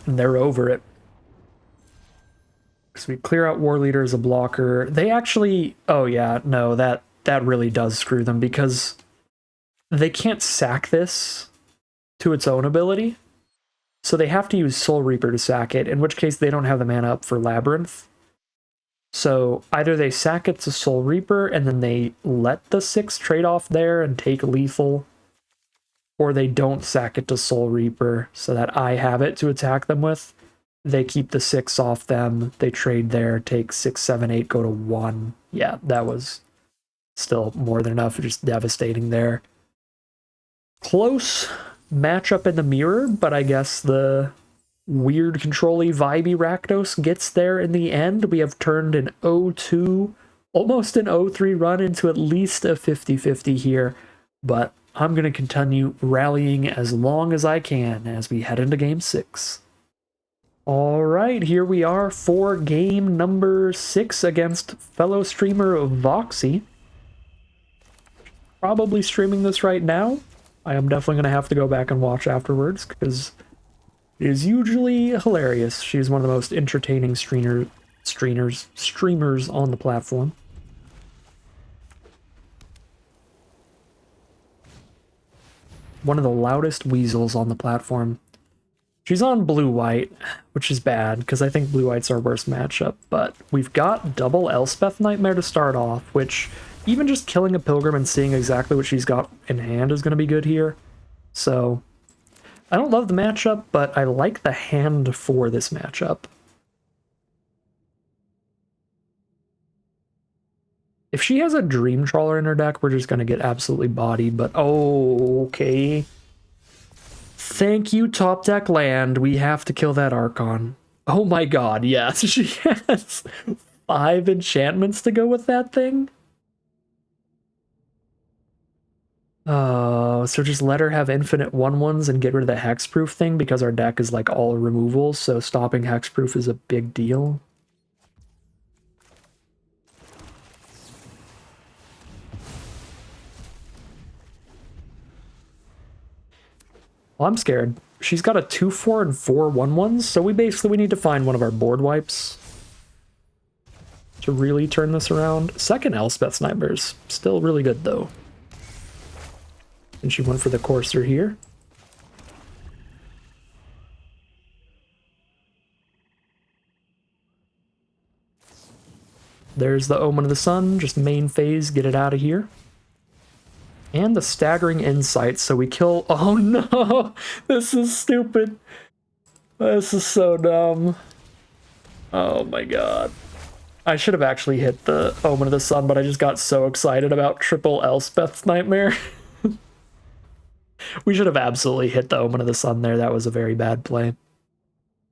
A: And they're over it. Because we clear out War Leader as a blocker. They actually... Oh yeah, no, that really does screw them because they can't sack this to its own ability. So they have to use Soul Reaper to sack it, in which case they don't have the mana up for Labyrinth. So either they sack it to Soul Reaper and then they let the 6 trade off there and take lethal, or they don't sack it to Soul Reaper so that I have it to attack them with. They keep the 6 off them, they trade there, take 6, 7, 8, go to 1. Yeah, that was still more than enough, just devastating there. Close matchup in the mirror, but I guess the weird control-y vibey Rakdos gets there in the end. We have turned an 0-2, almost an 0-3 run into at least a 50-50 here, but I'm going to continue rallying as long as I can as we head into game 6. All right, here we are for game number 6 against fellow streamer Voxy. Probably streaming this right now. I am definitely going to have to go back and watch afterwards because it is usually hilarious. She's one of the most entertaining streamers on the platform. One of the loudest weasels on the platform. She's on blue-white, which is bad, because I think blue-white's our worst matchup, but we've got double Elspeth Nightmare to start off, which even just killing a Pilgrim and seeing exactly what she's got in hand is going to be good here. So, I don't love the matchup, but I like the hand for this matchup. If she has a Dream Trawler in her deck, we're just going to get absolutely bodied, but oh, okay. Thank you, top deck land. We have to kill that Archon. Oh my god, yes. She has 5 enchantments to go with that thing. So just let her have infinite 1/1s and get rid of the hexproof thing because our deck is like all removals, so stopping hexproof is a big deal. Well, I'm scared. She's got a 2/4 and 4 1/1s, so we need to find one of our board wipes to really turn this around. Second Elspeth's Nightmare's still really good though. And she went for the Courser here. There's the Omen of the Sun, just main phase, get it out of here. And the Staggering Insight, so we kill... Oh no! This is stupid. This is so dumb. Oh my god. I should have actually hit the Omen of the Sun, but I just got so excited about triple Elspeth's Nightmare. We should have absolutely hit the Omen of the Sun there. That was a very bad play.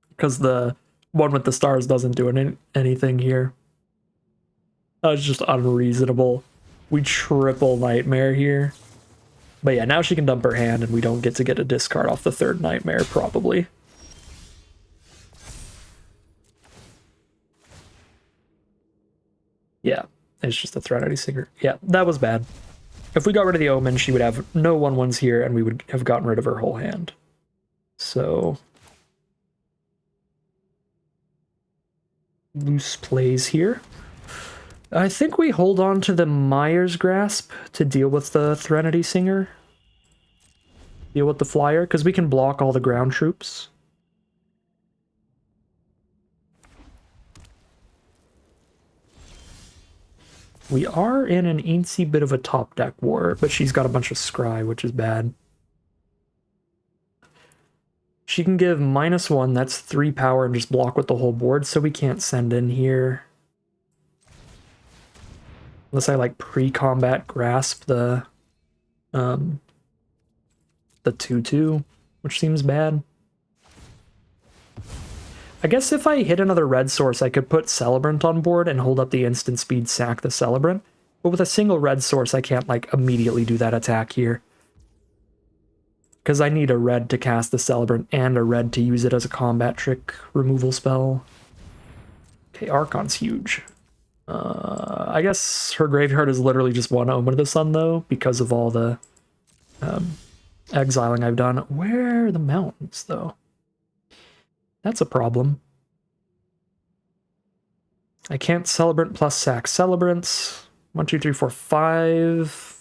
A: Because the one with the stars doesn't do anything here. That was just unreasonable. We triple Nightmare here. But yeah, now she can dump her hand and we don't get to get a discard off the third Nightmare, probably. Yeah, it's just a Threnody Singer. Yeah, that was bad. If we got rid of the Omen, she would have no 1/1s here and we would have gotten rid of her whole hand. So... loose plays here. I think we hold on to the Myers Grasp to deal with the Threnody Singer. Deal with the Flyer, because we can block all the ground troops. We are in an eensy bit of a top deck war, but she's got a bunch of Scry, which is bad. She can give -1, that's 3 power, and just block with the whole board, so we can't send in here. Unless I like pre-combat grasp the 2/2, which seems bad. I guess if I hit another red source, I could put Celebrant on board and hold up the instant speed, sack the Celebrant. But with a single red source, I can't like immediately do that attack here. Because I need a red to cast the Celebrant and a red to use it as a combat trick removal spell. Okay, Archon's huge. I guess her graveyard is literally just one Omen of the Sun, though, because of all the exiling I've done. Where are the mountains, though? That's a problem. I can't Celebrant plus sack Celebrants. 1, 2, 3, 4, 5.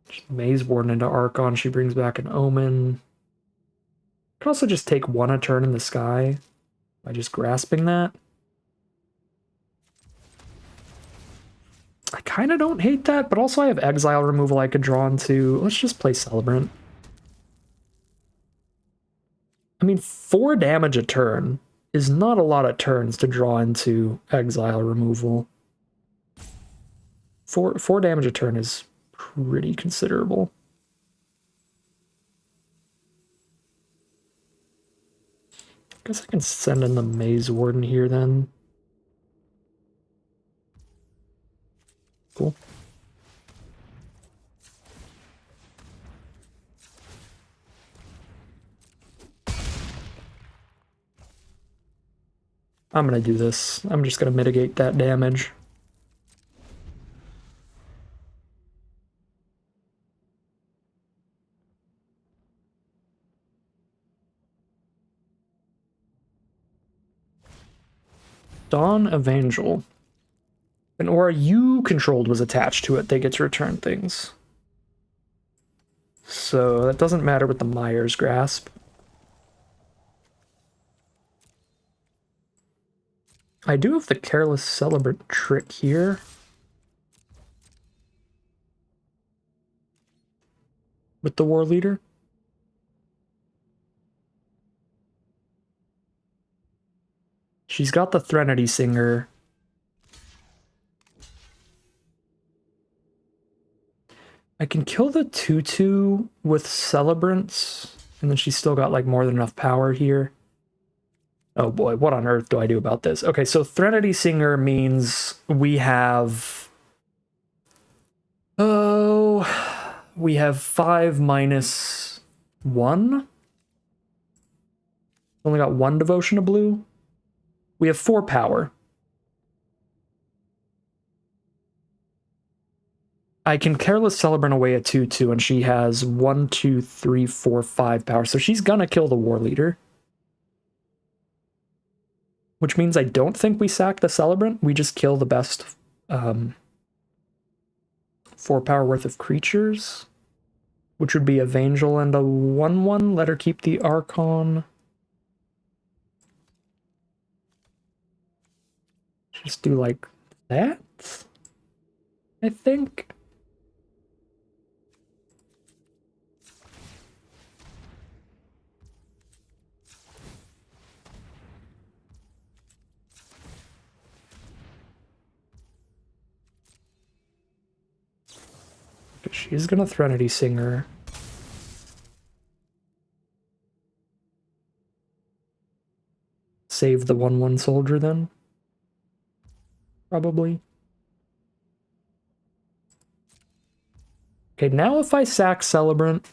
A: Just Maze Warden into Archon. She brings back an Omen. I can also just take 1 a turn in the sky by just grasping that. I kind of don't hate that, but also I have exile removal I could draw into. Let's just play Celebrant. I mean, 4 damage a turn is not a lot of turns to draw into exile removal. 4 damage a turn is pretty considerable. Guess I can send in the Maze Warden here then. Cool. I'm gonna do this. I'm just gonna mitigate that damage. Dawn Evangel. An aura you controlled was attached to it. They get to return things. So that doesn't matter with the Myers Grasp. I do have the Careless Celebrant trick here. With the War Leader. She's got the Threnody Singer. I can kill the 2/2 with Celebrants, and then she's still got like more than enough power here. Oh boy, what on earth do I do about this? Okay, so Threnody Singer means we have... Oh, we have 5 minus 1? Only got 1 devotion to blue. We have 4 power. I can Careless Celebrant away a 2/2, and she has 1, 2, 3, 4, 5 power. So she's gonna kill the War Leader. Which means I don't think we sack the Celebrant. We just kill the best 4 power worth of creatures. Which would be a Vangel and a 1/1. Let her keep the Archon. Just do like that, I think. She's gonna Threnody Singer. Save the 1/1 soldier then. Probably. Okay, now if I sack Celebrant,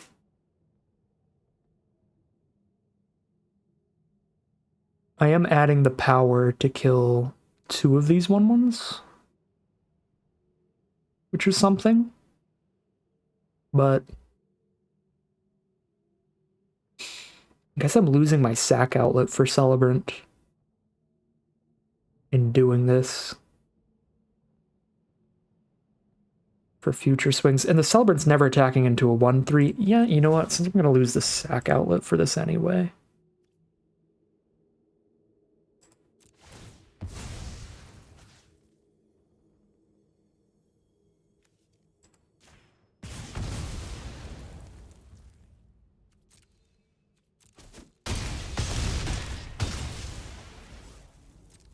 A: I am adding the power to kill 2 of these 1/1s, which is something. But I guess I'm losing my sack outlet for Celebrant in doing this for future swings. And the Celebrant's never attacking into a 1/3. Yeah, you know what? Since I'm going to lose the sack outlet for this anyway.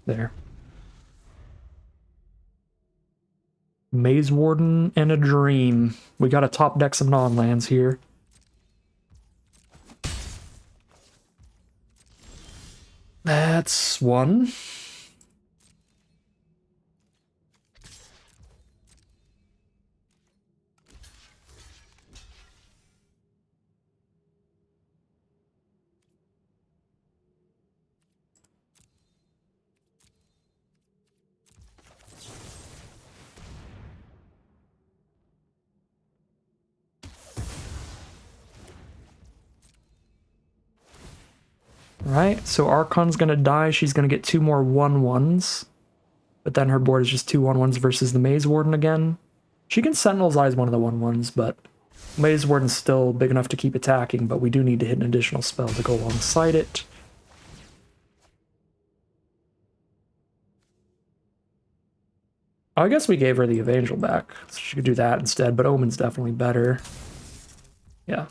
A: There. Maze Warden and a Dream. We got to top deck some non-lands here. That's 1. Right, so Archon's gonna die. She's gonna get 2 more 1/1s. But then her board is just 2 1/1s versus the Maze Warden again. She can Sentinel's Eyes one of the 1/1s, but Maze Warden's still big enough to keep attacking, but we do need to hit an additional spell to go alongside it. I guess we gave her the Evangel back, so she could do that instead, but Omen's definitely better. Yeah.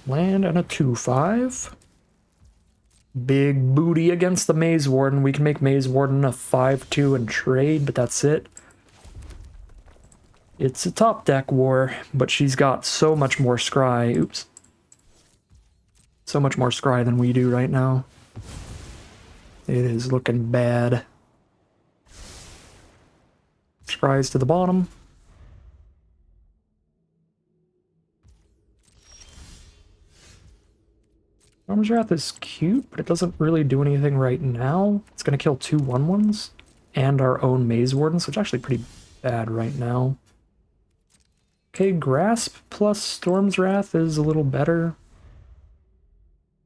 A: Land and a 2/5. Big booty against the Maze Warden. We can make Maze Warden a 5/2 and trade, but that's it. It's a top deck war, but she's got so much more scry. Oops. So much more scry than we do right now. It is looking bad. Scry's to the bottom. Storm's Wrath is cute, but it doesn't really do anything right now. It's going to kill 2 1/1s and our own Maze Wardens, which is actually pretty bad right now. Okay, Grasp plus Storm's Wrath is a little better.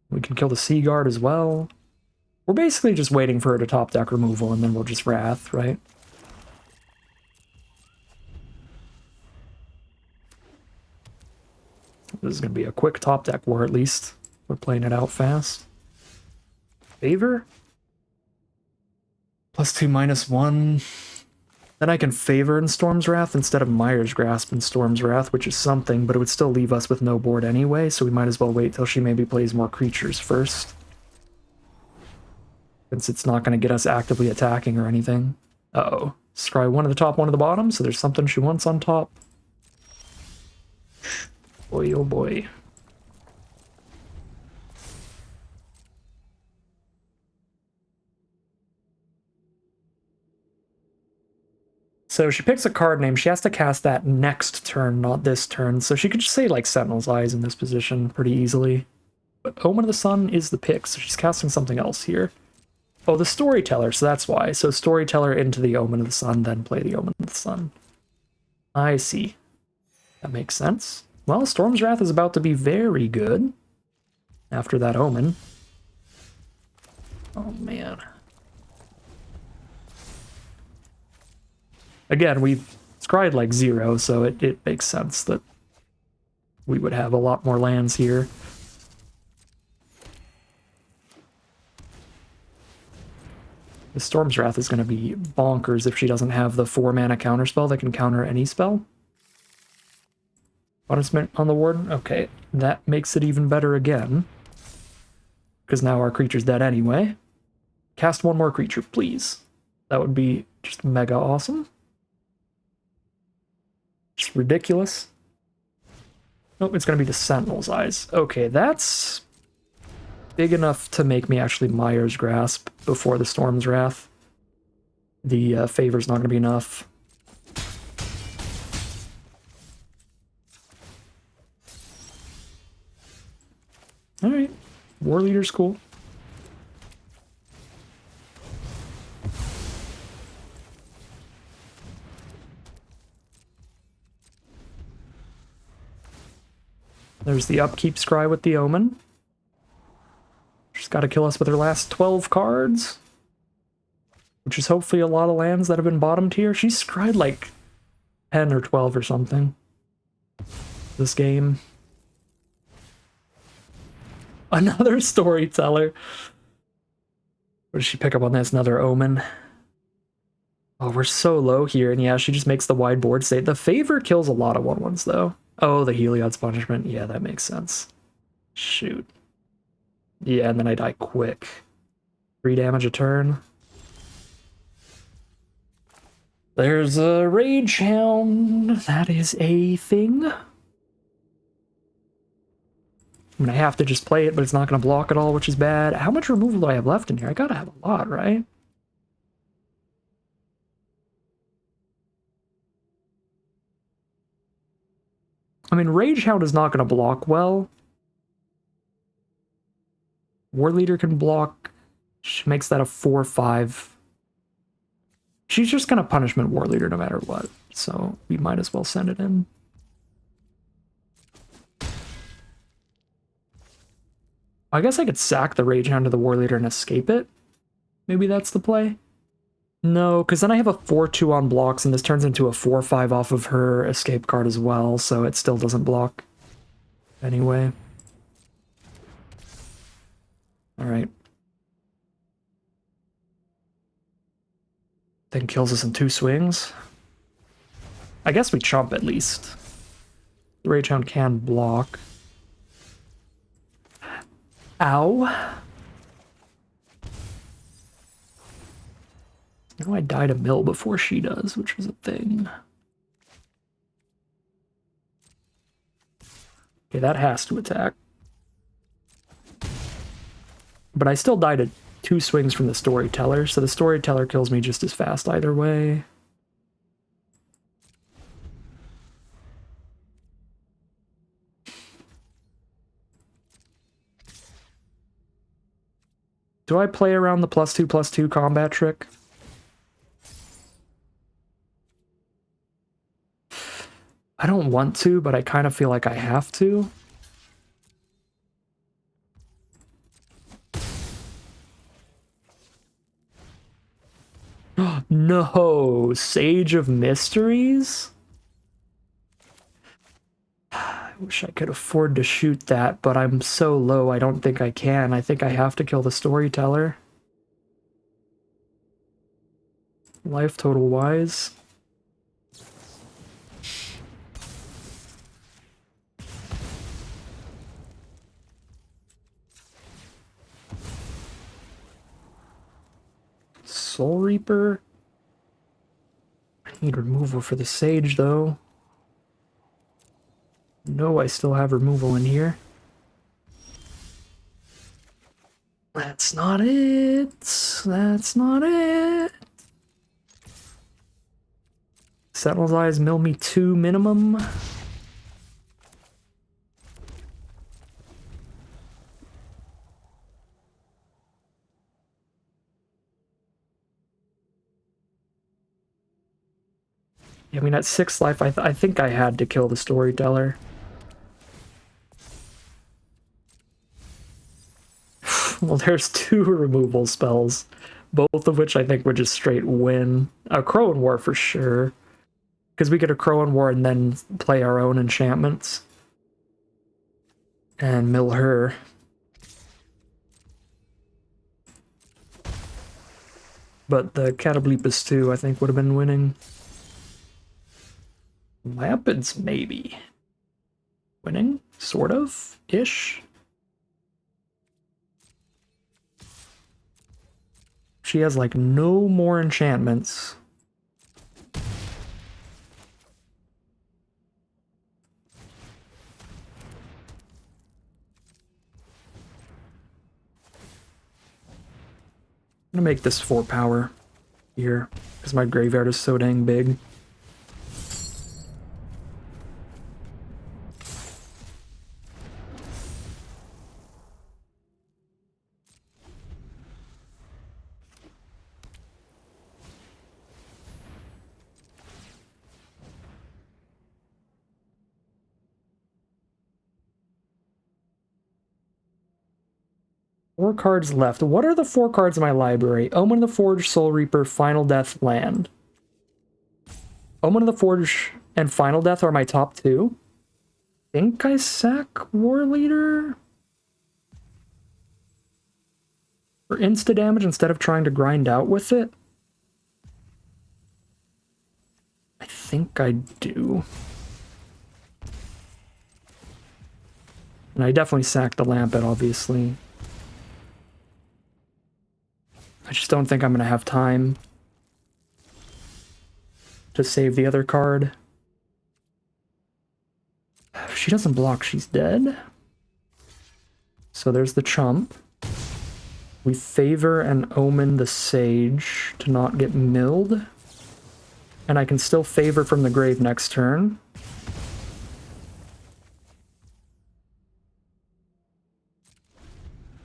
A: We can kill the Sea Guard as well. We're basically just waiting for her to top deck removal, and then we'll just Wrath, right? This is going to be a quick top deck war, at least. We're playing it out fast. Favor? +2, -1. Then I can favor in Storm's Wrath instead of Mire's Grasp in Storm's Wrath, which is something, but it would still leave us with no board anyway, so we might as well wait till she maybe plays more creatures first. Since it's not going to get us actively attacking or anything. Uh-oh. Scry one at the top, one at the bottom, so there's something she wants on top. Boy, oh boy. So she picks a card name. She has to cast that next turn, not this turn. So she could just say, like, Sentinel's Eyes in this position pretty easily. But Omen of the Sun is the pick, so she's casting something else here. Oh, the Storyteller, so that's why. So Storyteller into the Omen of the Sun, then play the Omen of the Sun. I see. That makes sense. Well, Storm's Wrath is about to be very good after that Omen. Oh, man. Again, we've scryed like 0, so it makes sense that we would have a lot more lands here. The Storm's Wrath is going to be bonkers if she doesn't have the 4-mana counterspell that can counter any spell. Punishment on the Warden? Okay, that makes it even better again. Because now our creature's dead anyway. Cast one more creature, please. That would be just mega awesome. Just ridiculous. Nope, it's going to be the Sentinel's Eyes. Okay, that's big enough to make me actually Mire's Grasp before the Storm's Wrath. The favor's not going to be enough. Alright, War Leader's cool. There's the upkeep scry with the Omen. She's got to kill us with her last 12 cards. Which is hopefully a lot of lands that have been bottomed here. She's scryed like 10 or 12 or something. This game. Another Storyteller. What does she pick up on this? Another Omen. Oh, we're so low here. And yeah, she just makes the wide board state. The favor kills a lot of 1/1s though. Oh, the Heliod's Punishment. Yeah, that makes sense. Shoot. Yeah, and then I die quick. 3 damage a turn. There's a Rage Hound. That is a thing. I mean, I have to just play it, but it's not going to block at all, which is bad. How much removal do I have left in here? I gotta have a lot, right? I mean, Rage Hound is not going to block well. War Leader can block. She makes that a 4/5. She's just going to Punishment War Leader no matter what, so we might as well send it in. I guess I could sack the Rage Hound to the War Leader and escape it. Maybe that's the play. No, because then I have a 4/2 on blocks, and this turns into a 4/5 off of her escape card as well, so it still doesn't block. Anyway. Alright. Thing kills us in 2 swings. I guess we chomp at least. The Rage Hound can block. Ow. I know I died a mill before she does, which was a thing. Okay, that has to attack. But I still died at 2 swings from the Storyteller, so the Storyteller kills me just as fast either way. Do I play around the +2/+2 combat trick? I don't want to, but I kind of feel like I have to. No! Sage of Mysteries? I wish I could afford to shoot that, but I'm so low I don't think I can. I think I have to kill the Storyteller. Life total wise. Soul Reaper. I need removal for the Sage, though. No, I still have removal in here. That's not it. That's not it. Sentinel's Eyes mill me 2 minimum. I mean, at 6 life, I think I had to kill the Storyteller. Well, there's 2 removal spells, both of which I think would just straight win. A Crow and War for sure, because we get a Crow and War and then play our own enchantments. And mill her. But the Catoblepus 2, I think, would have been winning. Lampids, maybe. Winning? Sort of? Ish? She has, like, no more enchantments. I'm gonna make this 4 power here, because my graveyard is so dang big. Four cards left. What are the 4 cards in my library? Omen of the Forge, Soul Reaper, Final Death, Land. Omen of the Forge and Final Death are my top 2. Think I sack War Leader for insta damage instead of trying to grind out with it. I think I do. And I definitely sack the Lampet, obviously. I just don't think I'm going to have time to save the other card. If she doesn't block, she's dead. So there's the chump. We favor and omen the Sage to not get milled. And I can still favor from the grave next turn.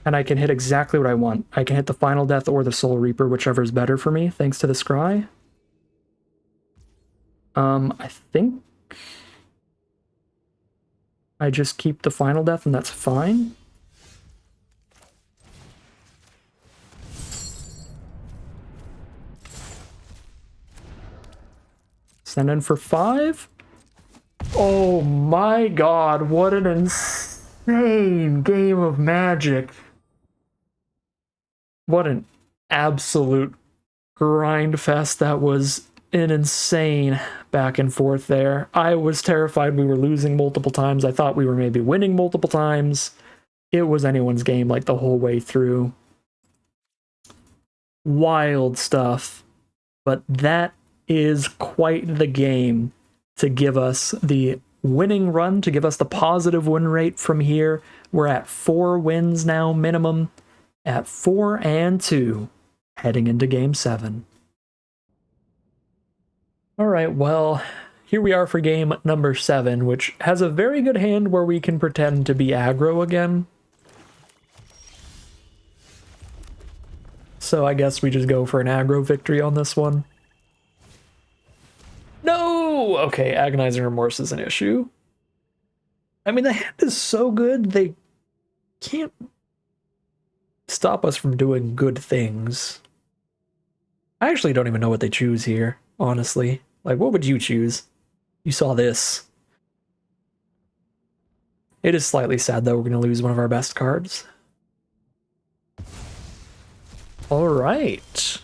A: And I can hit exactly what I want. I can hit the Final Death or the Soul Reaper, whichever is better for me, thanks to the Scry. I think I just keep the Final Death and that's fine. Send in for 5. Oh my god, what an insane game of Magic. What an absolute grind fest that was. An insane back and forth there. I was terrified we were losing multiple times. I thought we were maybe winning multiple times. It was anyone's game like the whole way through. Wild stuff. But that is quite the game to give us the winning run, to give us the positive win rate from here. We're at 4 wins now minimum, at 4-2 heading into game 7. Alright, well, here we are for game number 7, which has a very good hand where we can pretend to be aggro again. So I guess we just go for an aggro victory on this one. No! Okay, Agonizing Remorse is an issue. I mean, the hand is so good, they can't stop us from doing good things. I actually don't even know what they choose here, honestly. Like, what would you choose? You saw this. It is slightly sad, though. We're going to lose one of our best cards. Alright.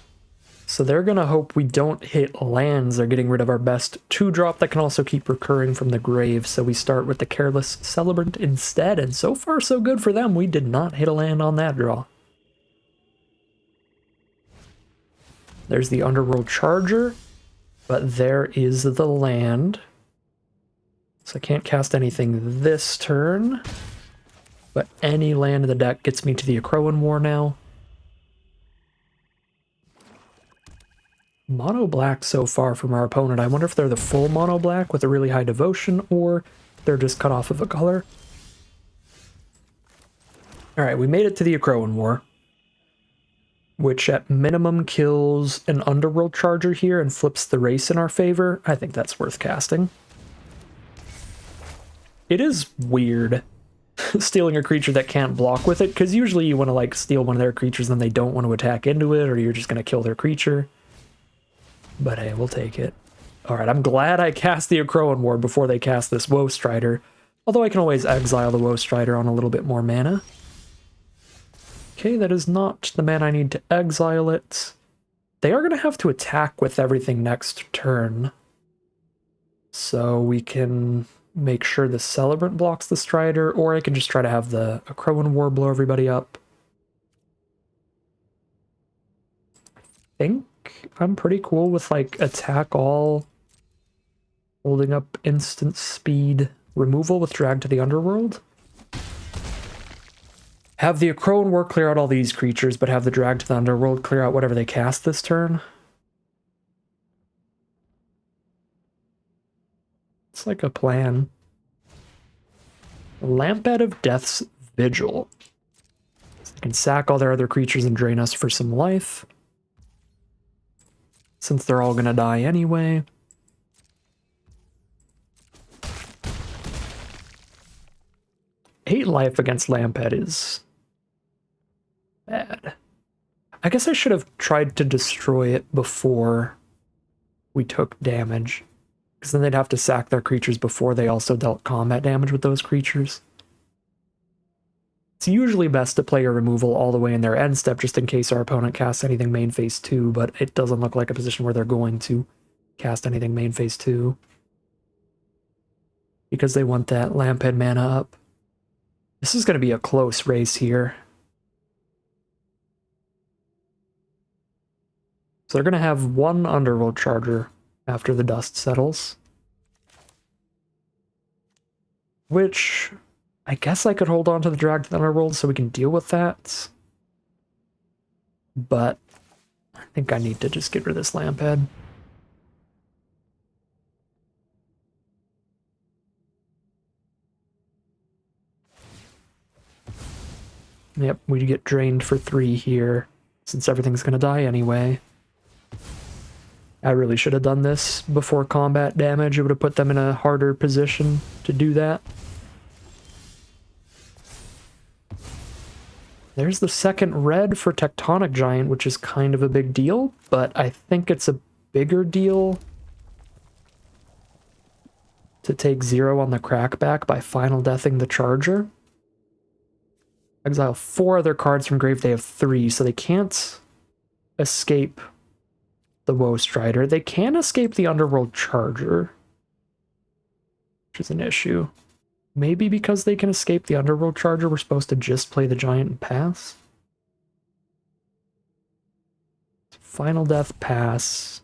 A: So they're going to hope we don't hit lands. They're getting rid of our best 2-drop that can also keep recurring from the grave. So we start with the Careless Celebrant instead. And so far, so good for them. We did not hit a land on that draw. There's the Underworld Charger, but there is the land. So I can't cast anything this turn, but any land in the deck gets me to the Akroan War now. Mono black so far from our opponent. I wonder if they're the full mono black with a really high devotion, or they're just cut off of a color. Alright, we made it to the Akroan War, which at minimum kills an Underworld Charger here and flips the race in our favor. I think that's worth casting. It is weird stealing a creature that can't block with it, because usually you want to like steal one of their creatures and then they don't want to attack into it, or you're just going to kill their creature. But hey, we'll take it. Alright, I'm glad I cast the Akroan War before they cast this Woe Strider, although I can always exile the Woe Strider on a little bit more mana. Okay, that is not the mana I need to exile it. They are going to have to attack with everything next turn, so we can make sure the Celebrant blocks the Strider, or I can just try to have the Akroan War blow everybody up. I think I'm pretty cool with like attack all, holding up instant speed removal with drag to the Underworld. Have the Akroan War clear out all these creatures, but have the drag to the Underworld clear out whatever they cast this turn. It's like a plan. Lampad of Death's Vigil. So they can sack all their other creatures and drain us for some life, since they're all gonna die anyway. Eight life against Lampad is bad. I guess I should have tried to destroy it before we took damage, because then they'd have to sack their creatures before they also dealt combat damage with those creatures. It's usually best to play a removal all the way in their end step, just in case our opponent casts anything main phase 2, but it doesn't look like a position where they're going to cast anything main phase 2, because they want that Lampad mana up. This is going to be a close race here. So they're going to have one Underworld Charger after the dust settles, which I guess I could hold on to the drag to the Underworld so we can deal with that, but I think I need to just get rid of this Lampad. Yep, we get drained for 3 here, since everything's going to die anyway. I really should have done this before combat damage. It would have put them in a harder position to do that. There's the second red for Tectonic Giant, which is kind of a big deal, but I think it's a bigger deal to take 0 on the crackback by final deathing the Charger. Exile 4 other cards from grave. They have 3, so they can't escape the Woe Strider. They can escape the Underworld Charger, which is an issue. Maybe because they can escape the Underworld Charger, we're supposed to just play the Giant and pass. Final Death, pass.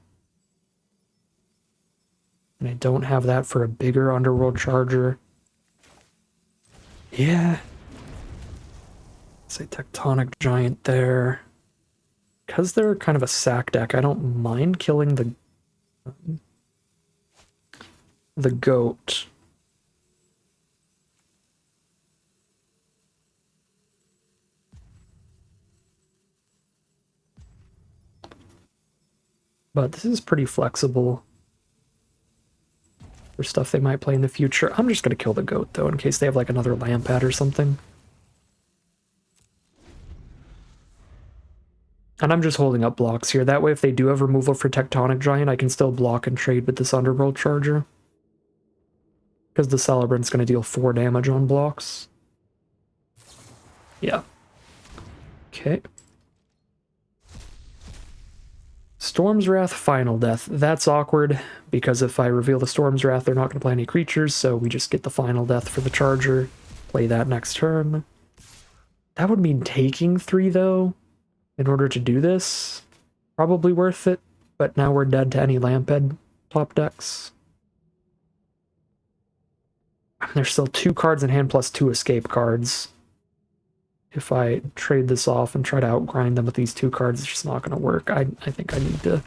A: And I don't have that for a bigger Underworld Charger. Yeah. Say Tectonic Giant there. Because they're kind of a sack deck, I don't mind killing the goat. But this is pretty flexible for stuff they might play in the future. I'm just going to kill the goat, though, in case they have like another Lampad or something. And I'm just holding up blocks here. That way, if they do have removal for Tectonic Giant, I can still block and trade with this Underworld Charger, because the Celebrant's going to deal 4 damage on blocks. Yeah. Okay. Storm's Wrath, Final Death. That's awkward, because if I reveal the Storm's Wrath, they're not going to play any creatures, so we just get the Final Death for the Charger. Play that next turn. That would mean taking 3, though, in order to do this. Probably worth it, but now we're dead to any Lamphead top decks. There's still 2 cards in hand plus 2 escape cards. If I trade this off and try to outgrind them with these 2 cards, it's just not going to work. I think I need to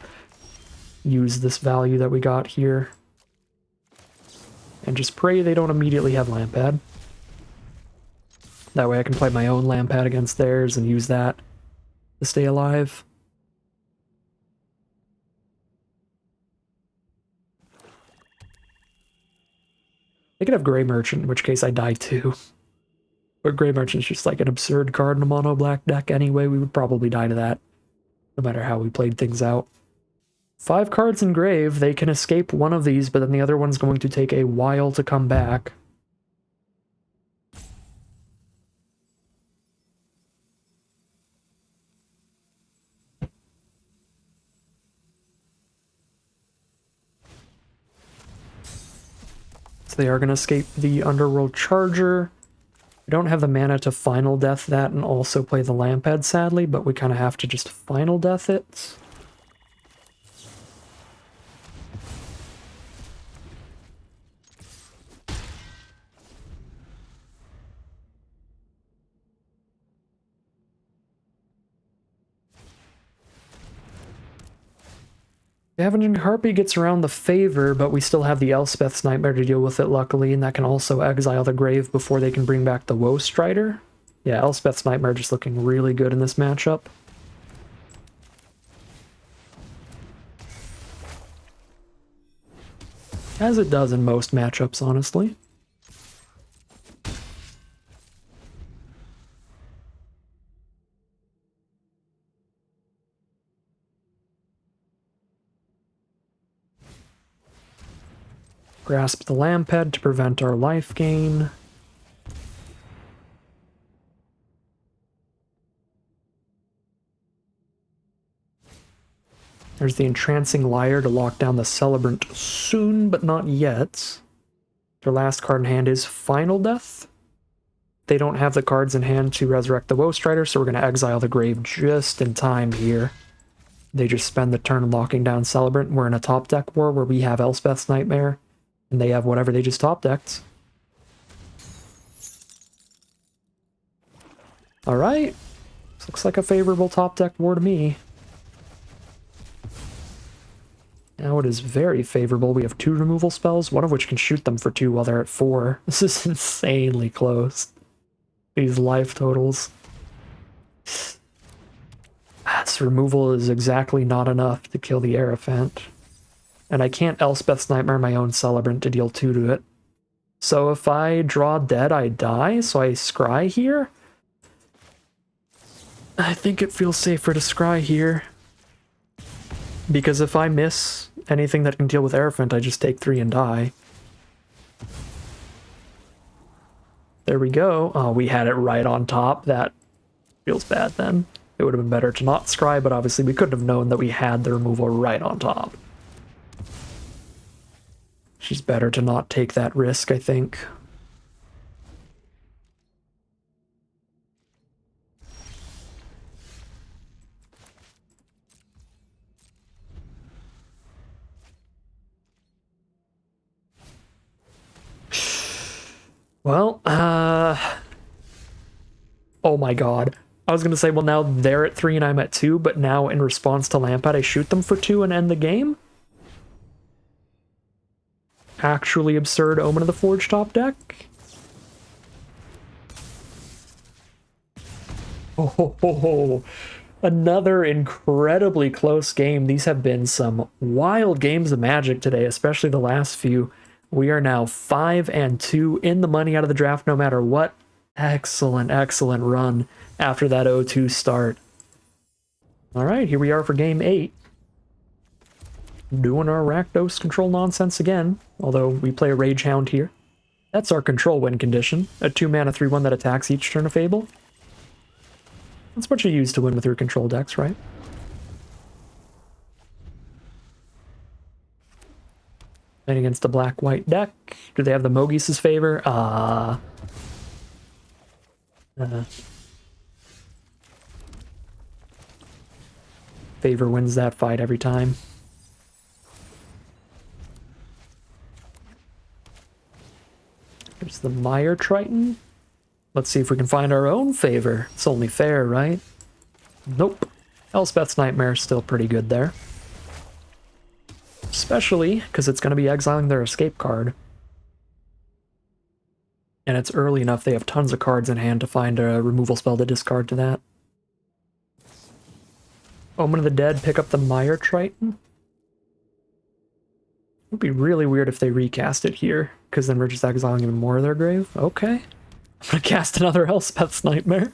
A: use this value that we got here. And just pray they don't immediately have Lampad. That way I can play my own Lampad against theirs and use that to stay alive. They could have Grey Merchant, in which case I die too. But Grey Merchant's just like an absurd card in a mono black deck anyway. We would probably die to that, no matter how we played things out. 5 cards in Grave. They can escape one of these, but then the other one's going to take a while to come back. So they are going to escape the Underworld Charger. We don't have the mana to Final Death that and also play the Lampad, sadly, but we kind of have to just Final Death it. Avenging Harpy gets around the favor, but we still have the Elspeth's Nightmare to deal with it, luckily, and that can also exile the Grave before they can bring back the Woe Strider. Yeah, Elspeth's Nightmare just looking really good in this matchup. As it does in most matchups, honestly. Grasp the Lamphead to prevent our life gain. There's the Entrancing Liar to lock down the Celebrant soon, but not yet. Their last card in hand is Final Death. They don't have the cards in hand to resurrect the Woe Strider, so we're going to exile the Grave just in time here. They just spend the turn locking down Celebrant. We're in a top deck war where we have Elspeth's Nightmare, and they have whatever they just top decked. Alright. This looks like a favorable top deck war to me. Now it is very favorable. We have 2 removal spells, one of which can shoot them for 2 while they're at 4. This is insanely close. These life totals. This removal is exactly not enough to kill the Aerophant. And I can't Elspeth's Nightmare my own Celebrant to deal 2 to it. So if I draw dead, I die, so I scry here? I think it feels safer to scry here. Because if I miss anything that can deal with Aerophant, I just take 3 and die. There we go. Oh, we had it right on top. That feels bad then. It would have been better to not scry, but obviously we couldn't have known that we had the removal right on top. She's better to not take that risk, I think. Well, oh my god. I was gonna say, well, now they're at 3 and I'm at 2, but now in response to Lampad, I shoot them for 2 and end the game? Actually absurd Omen of the Forge top deck? Oh, another incredibly close game. These have been some wild games of Magic today, especially the last few. We are now 5-2 in the money out of the draft no matter what. Excellent, excellent run after that 0-2 start. All right, here we are for game 8. Doing our Rakdos control nonsense again, although we play a Rage Hound here. That's our control win condition, a 2-mana 3/1 that attacks each turn of Fable. That's what you use to win with your control decks, right? Playing against the black-white deck. Do they have the Mogis's favor? favor wins that fight every time. There's the Mire Triton. Let's see if we can find our own favor. It's only fair, right? Nope. Elspeth's Nightmare is still pretty good there. Especially because it's going to be exiling their escape card. And it's early enough they have tons of cards in hand to find a removal spell to discard to that. Omen of the Dead, pick up the Mire Triton. It would be really weird if they recast it here, because then we're just exiling even more of their grave. Okay. I'm going to cast another Elspeth's Nightmare.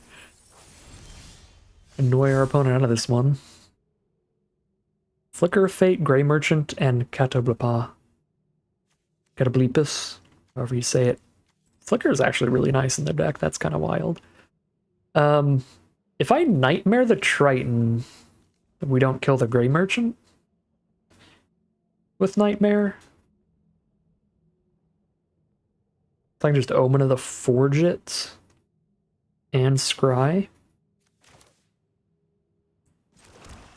A: Annoy our opponent out of this one. Flicker of Fate, Grey Merchant, and Catablipus, however you say it. Flicker is actually really nice in their deck. That's kind of wild. If I Nightmare the Triton, we don't kill the Grey Merchant with Nightmare. I can just Omen of the Forge it and Scry.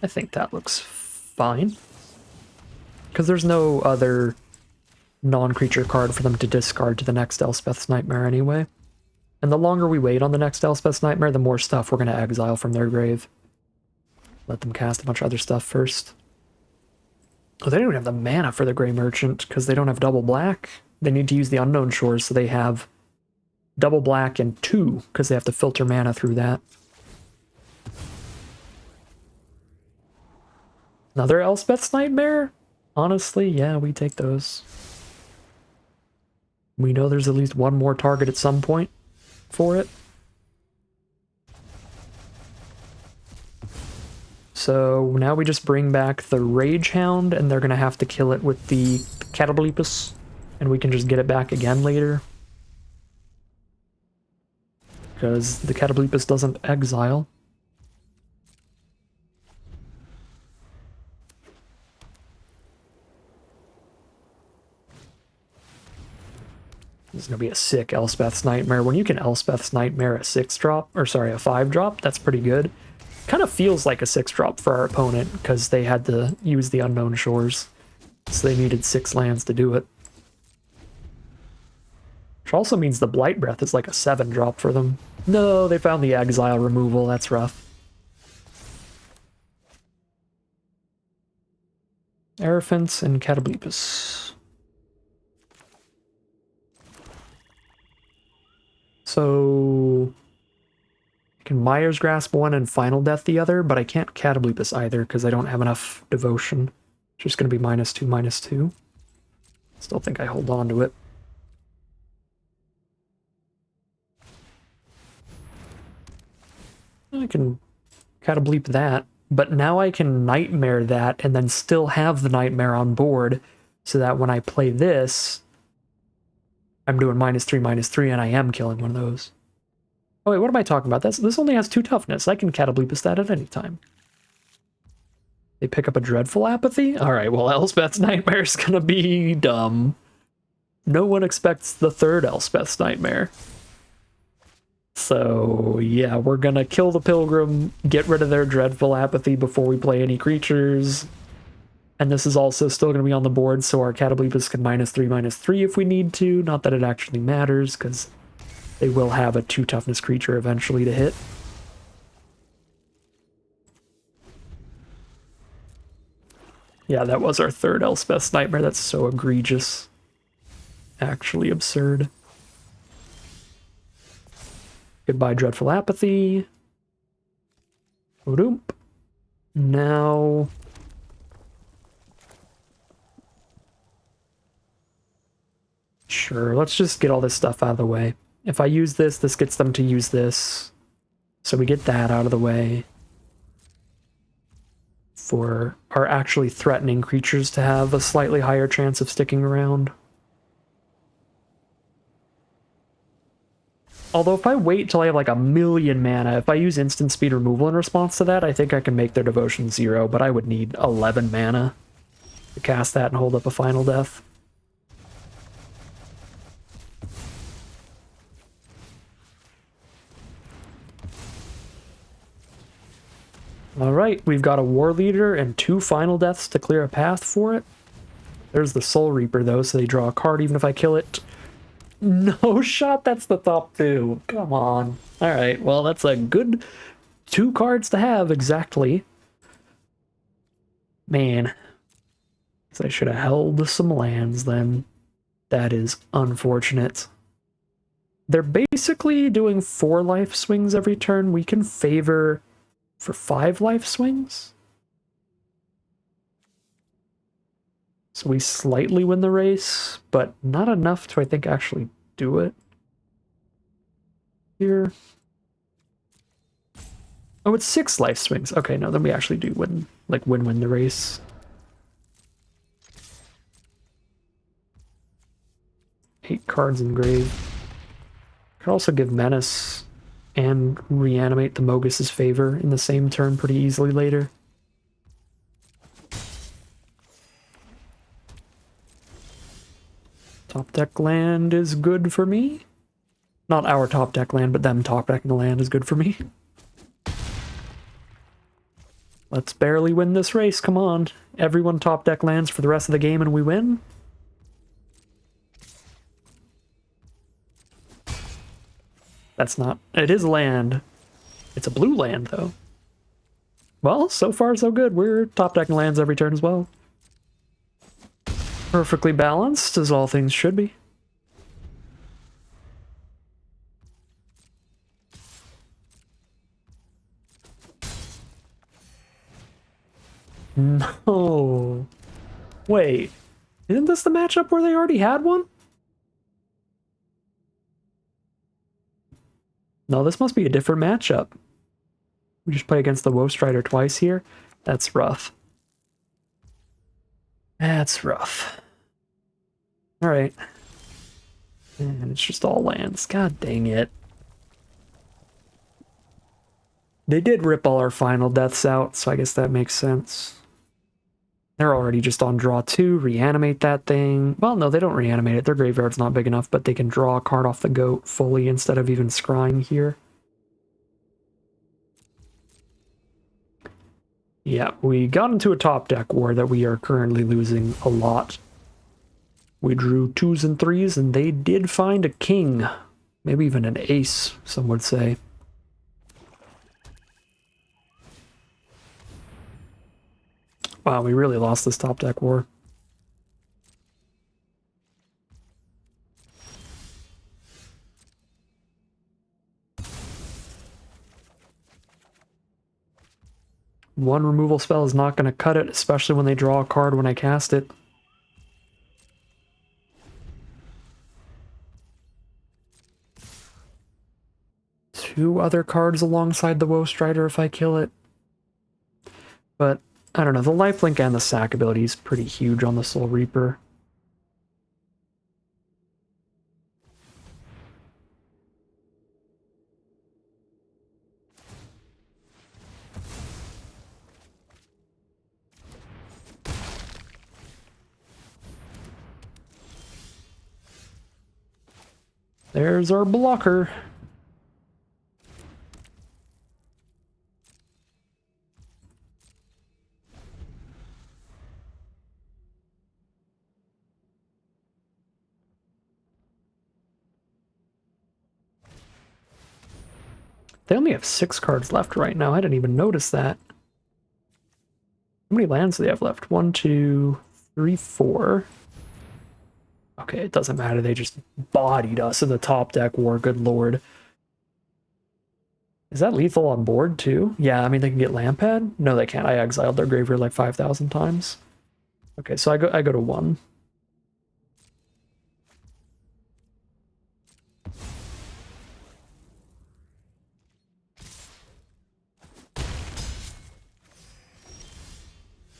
A: I think that looks fine. Because there's no other non-creature card for them to discard to the next Elspeth's Nightmare anyway. And the longer we wait on the next Elspeth's Nightmare, the more stuff we're going to exile from their grave. Let them cast a bunch of other stuff first. Oh, they don't even have the mana for the Grey Merchant because they don't have double black. They need to use the Unknown Shores, so they have double black and 2 because they have to filter mana through that. Another Elspeth's Nightmare? Honestly, yeah, we take those. We know there's at least one more target at some point for it. So now we just bring back the Rage Hound, and they're going to have to kill it with the Catablipus, and we can just get it back again later. Because the Catablipus doesn't exile. This is going to be a sick Elspeth's Nightmare. When you can Elspeth's Nightmare a 6-drop, or sorry, a 5-drop, that's pretty good. Kind of feels like a 6-drop for our opponent, because they had to use the Unknown Shores. So they needed 6 lands to do it. Which also means the Blight Breath is like a 7-drop for them. No, they found the exile removal, that's rough. Aerophants and Catablipus. So I can Mire's Grasp one and Final Death the other, but I can't Catablipus either because I don't have enough devotion. It's just going to be -2/-2. Still think I hold on to it. I can Catableep that, but now I can Nightmare that and then still have the Nightmare on board so that when I play this, I'm doing -3/-3 and I am killing one of those. Oh wait, what am I talking about? This only has 2 toughness. I can Catablipus that at any time. They pick up a Dreadful Apathy? Alright, well Elspeth's Nightmare is gonna be dumb. No one expects the 3rd Elspeth's Nightmare. So yeah, we're gonna kill the Pilgrim, get rid of their Dreadful Apathy before we play any creatures. And this is also still going to be on the board, so our Catablipus can -3/-3 if we need to. Not that it actually matters, because they will have a 2 toughness creature eventually to hit. Yeah, that was our 3rd Elspeth's Nightmare. That's so egregious. Actually absurd. Goodbye, Dreadful Apathy. Odoomp. Now... Sure, let's just get all this stuff out of the way. If I use this, this gets them to use this. So we get that out of the way. For our actually threatening creatures to have a slightly higher chance of sticking around. Although if I wait till I have like 1,000,000 mana, if I use instant speed removal in response to that, I think I can make their devotion 0, but I would need 11 mana to cast that and hold up a Final Death. Alright, we've got a War Leader and 2 Final Deaths to clear a path for it. There's the Soul Reaper, though, so they draw a card even if I kill it. No shot, that's the top 2. Come on. Alright, well, that's a good 2 cards to have, exactly. Man. So I should have held some lands, then. That is unfortunate. They're basically doing 4 life swings every turn. We can favor for 5 life swings. So we slightly win the race, but not enough to, I think, actually do it. Here. Oh, it's 6 life swings. Okay, no, then we actually do win, like, win the race. Eight cards in grave. Could also give Menace and reanimate the Mogus's favor in the same turn pretty easily later. Top deck land is good for me. Not our top deck land, but them top decking the land is good for me. Let's barely win this race, come on. Everyone top deck lands for the rest of the game and we win. That's not... It is land. It's a blue land, though. Well, so far so good. We're top decking lands every turn as well. Perfectly balanced, as all things should be. No. Wait. Isn't this the matchup where they already had one? No, this must be a different matchup. We just play against the Woe Strider twice here? That's rough. That's rough. Alright. And it's just all lands. God dang it. They did rip all our final deaths out, so I guess that makes sense. They're already just on draw 2, reanimate that thing. Well, no, they don't reanimate it. Their graveyard's not big enough, but they can draw a card off the goat fully instead of even scrying here. Yeah, we got into a top deck war that we are currently losing a lot. We drew 2s and 3s, and they did find a king. Maybe even an ace, some would say. Wow, we really lost this top deck war. One removal spell is not going to cut it, especially when they draw a card when I cast it. Two other cards alongside the Woe Strider if I kill it. But, I don't know, the lifelink and the sack ability is pretty huge on the Soul Reaper. There's our blocker. They only have 6 cards left right now. I didn't even notice that. How many lands do they have left? 1, 2, 3, 4. Okay, it doesn't matter. They just bodied us in the top deck war. Good lord. Is that lethal on board too? Yeah, I mean they can get Lampad? No, they can't. I exiled their graveyard like 5,000 times. Okay, so I go to 1.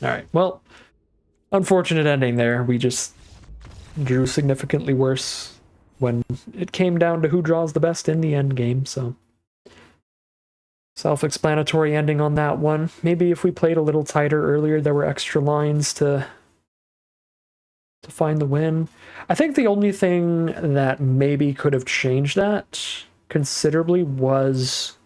A: Alright, well, unfortunate ending there. We just drew significantly worse when it came down to who draws the best in the end game, so... Self-explanatory ending on that one. Maybe if we played a little tighter earlier, there were extra lines to find the win. I think the only thing that maybe could have changed that considerably was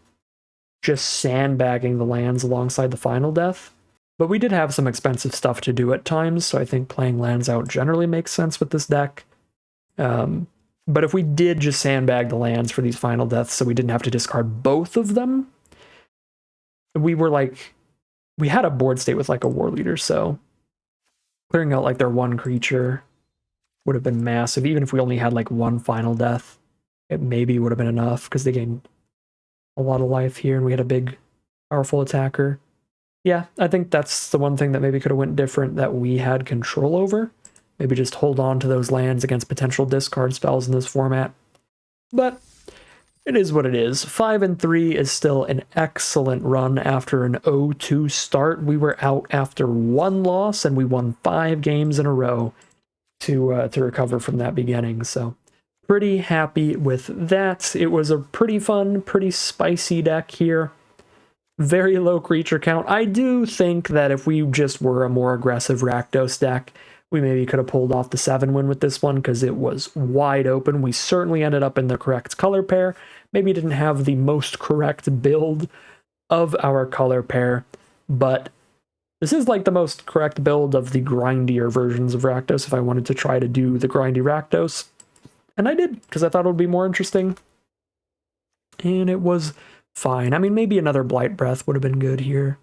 A: just sandbagging the lands alongside the final death. But we did have some expensive stuff to do at times, so I think playing lands out generally makes sense with this deck. But if we did just sandbag the lands for these final deaths so we didn't have to discard both of them, we had a board state with like a war leader, so clearing out like their one creature would have been massive. Even if we only had like one final death, it maybe would have been enough because they gained a lot of life here and we had a big, powerful attacker. Yeah, I think that's the one thing that maybe could have went different that we had control over. Maybe just hold on to those lands against potential discard spells in this format. But it is what it is. 5-3 is still an excellent run after an 0-2 start. We were out after one loss and we won 5 games in a row to recover from that beginning. So pretty happy with that. It was a pretty fun, pretty spicy deck here. Very low creature count. I do think that if we just were a more aggressive Rakdos deck, we maybe could have pulled off the 7 win with this one because it was wide open. We certainly ended up in the correct color pair. Maybe didn't have the most correct build of our color pair, but this is like the most correct build of the grindier versions of Rakdos if I wanted to try to do the grindy Rakdos. And I did, because I thought it would be more interesting. And it was fine. I mean, maybe another Blight Breath would have been good here.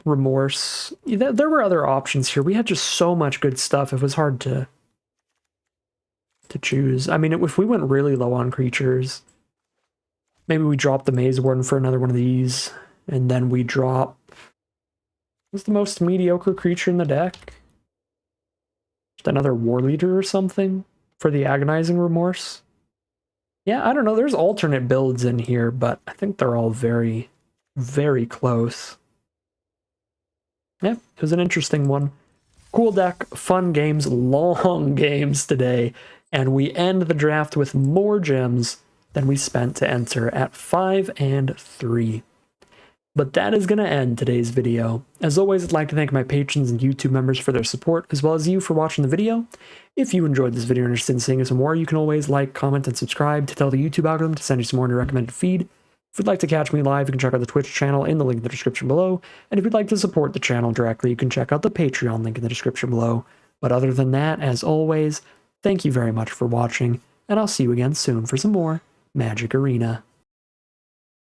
A: Remorse. There were other options here. We had just so much good stuff. It was hard to choose. I mean, if we went really low on creatures, maybe we drop the Maze Warden for another one of these, and then we drop... What's the most mediocre creature in the deck? Just another War Leader or something for the Agonizing Remorse? Yeah, I don't know. There's alternate builds in here, but I think they're all very, very close. Yeah, it was an interesting one. Cool deck, fun games, long games today, and we end the draft with more gems than we spent to enter at 5-3. But that is going to end today's video. As always, I'd like to thank my patrons and YouTube members for their support, as well as you for watching the video. If you enjoyed this video and are interested in seeing some more, you can always like, comment, and subscribe to tell the YouTube algorithm to send you some more in your recommended feed. If you'd like to catch me live, you can check out the Twitch channel in the link in the description below. And if you'd like to support the channel directly, you can check out the Patreon link in the description below. But other than that, as always, thank you very much for watching, and I'll see you again soon for some more Magic Arena.